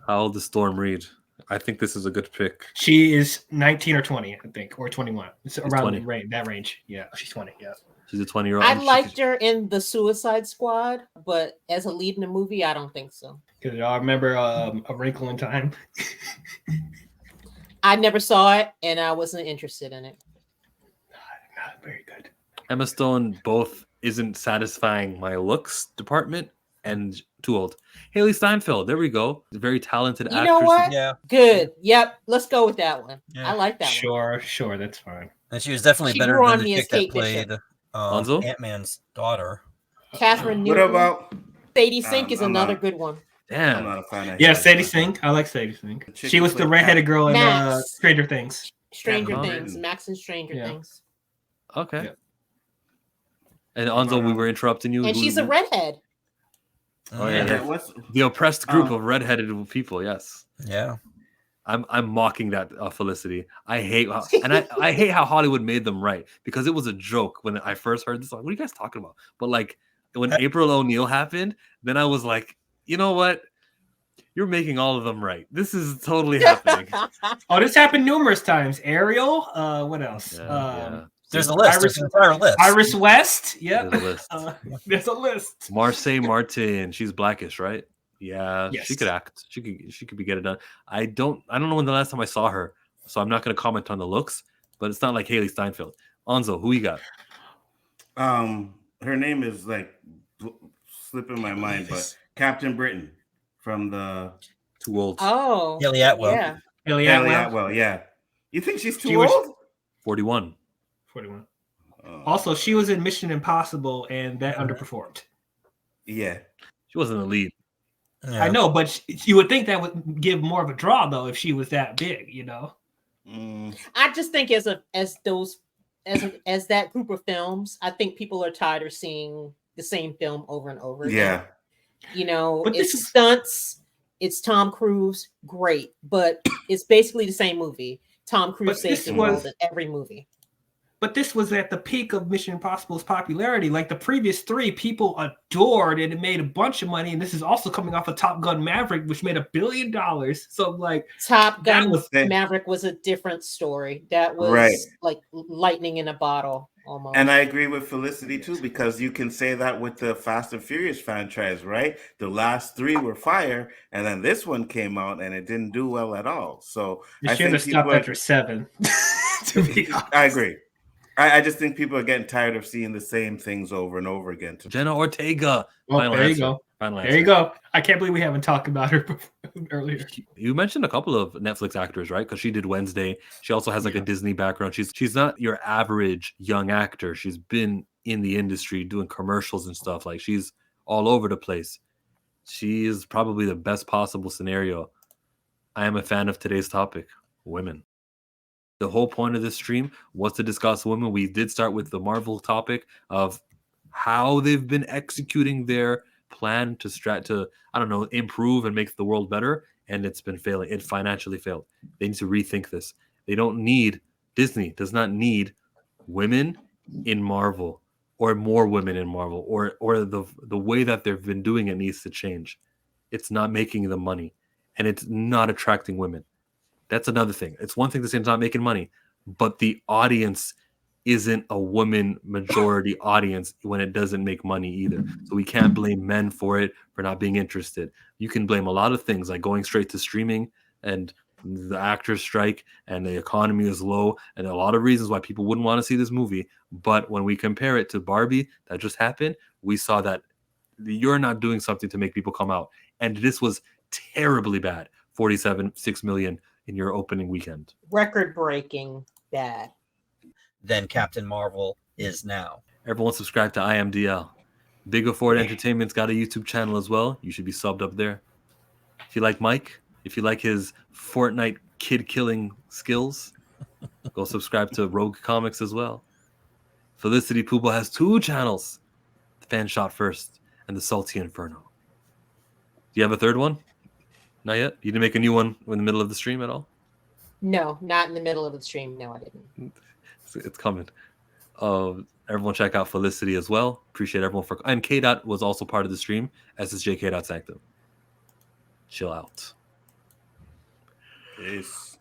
How old is Storm Reed? I think this is a good pick. She is 19 or 20, I think, or 21. It's around 20. that range. Yeah, she's 20. Yeah. She's a 20-year-old. I liked her in the Suicide Squad, but as a lead in a movie, I don't think so. Because I remember A Wrinkle in Time. I never saw it, and I wasn't interested in it. Not very good. Emma Stone both isn't satisfying my looks department and too old. Haley Steinfeld, there we go. Very talented You actress. know what? Yeah. Good. Yep. Let's go with that one. Yeah. I like that one. Sure, that's fine. And she was definitely She better grew than on the me as chick that Kate Bishop. played Lonzo? Ant-Man's daughter. Catherine What Newton. about? Sadie Sink is I'm another not- good one. I'm Damn. not a fan of. Yeah, Haley Sadie Steinfeld. Sink. I like Sadie Sink. chick She who was the played redheaded girl in Max. Stranger Things. Stranger Catherine Things. Newton. Max and Stranger Yeah. Things. Okay. Yeah. And Anzo, we were interrupting you. And she's a redhead. Oh, yeah. Yeah, what's The oppressed group of redheaded people. Yes. Yeah. I'm mocking that Felicity. I hate I hate how Hollywood made them right because it was a joke when I first heard this. Like, what are you guys talking about? But like when April O'Neil happened, then I was like, you know what? You're making all of them right. This is totally happening. Oh, this happened numerous times. Ariel. What else? Yeah. There's a list. There's an entire list. Iris West. Yep. There's a list. There's a list. Marseille Martin. She's Blackish, right? Yeah. Yes. She could act. She could get it done. I don't know when the last time I saw her, so I'm not going to comment on the looks. But it's not like Haley Steinfeld. Anzo, who you got? her name is like slipping my mind, but Captain Britain from the Too old. Oh. Haley Atwell. Yeah. Haley Haley Atwell. Atwell. Yeah, you think she's too She was- old? 41. 41. Also, she was in Mission Impossible, and that underperformed. Yeah. She wasn't a lead. Yeah. I know, but you would think that would give more of a draw, though, if she was that big, you know. I just think as that group of films, I think people are tired of seeing the same film over and over again. Yeah. You know, But it's this is- stunts, it's Tom Cruise, great, but it's basically the same movie. Tom Cruise But saves this the was- world in every movie. But this was at the peak of Mission Impossible's popularity. Like the previous three, people adored, and it made a bunch of money. And this is also coming off of Top Gun Maverick, which made $1 billion. So, like, Top that Gun was- Maverick was a different story. That was Right. like lightning in a bottle almost. And I agree with Felicity too, because you can say that with the Fast and Furious franchise, right? The last three were fire, and then this one came out and it didn't do well at all. So you I should have think stopped people after 7. To be honest. I agree. I just think people are getting tired of seeing the same things over and over again. Jenna Ortega. Oh, Final there you answer. go. Final There you answer. go. I can't believe we haven't talked about her earlier. You mentioned a couple of Netflix actors, right? Because she did Wednesday. She also has like a Disney background. She's not your average young actor. She's been in the industry doing commercials and stuff. Like she's all over the place. She is probably the best possible scenario. I am a fan of today's topic, women. The whole point of this stream was to discuss women. We did start with the Marvel topic of how they've been executing their plan to I don't know, improve and make the world better, and it's been failing. It financially failed. They need to rethink this. They don't need Disney does not need women in Marvel or more women in Marvel or the way that they've been doing it needs to change. It's not making the money and it's not attracting women. That's another thing. It's one thing to say it's not making money, but the audience isn't a woman majority audience when it doesn't make money either. So we can't blame men for it, for not being interested. You can blame a lot of things like going straight to streaming and the actors strike and the economy is low and a lot of reasons why people wouldn't want to see this movie. But when we compare it to Barbie that just happened, we saw that you're not doing something to make people come out. And this was terribly bad. 47.6 million in your opening weekend. Record breaking bad. Than Captain Marvel is now. Everyone subscribe to IMDL. Big Afford Entertainment's got a YouTube channel as well. You should be subbed up there. If you like Mike, if you like his Fortnite kid killing skills, go subscribe to Rogue Comics as well. Felicity Pooble has 2 channels. The Fan Shot First and the Salty Inferno. Do you have a third one? Not yet? You didn't make a new one in the middle of the stream at all? No, not in the middle of the stream. No, I didn't. It's coming. Everyone check out Felicity as well. Appreciate everyone for... And K-Dot was also part of the stream, as is JK Sanctum. Chill out. Peace.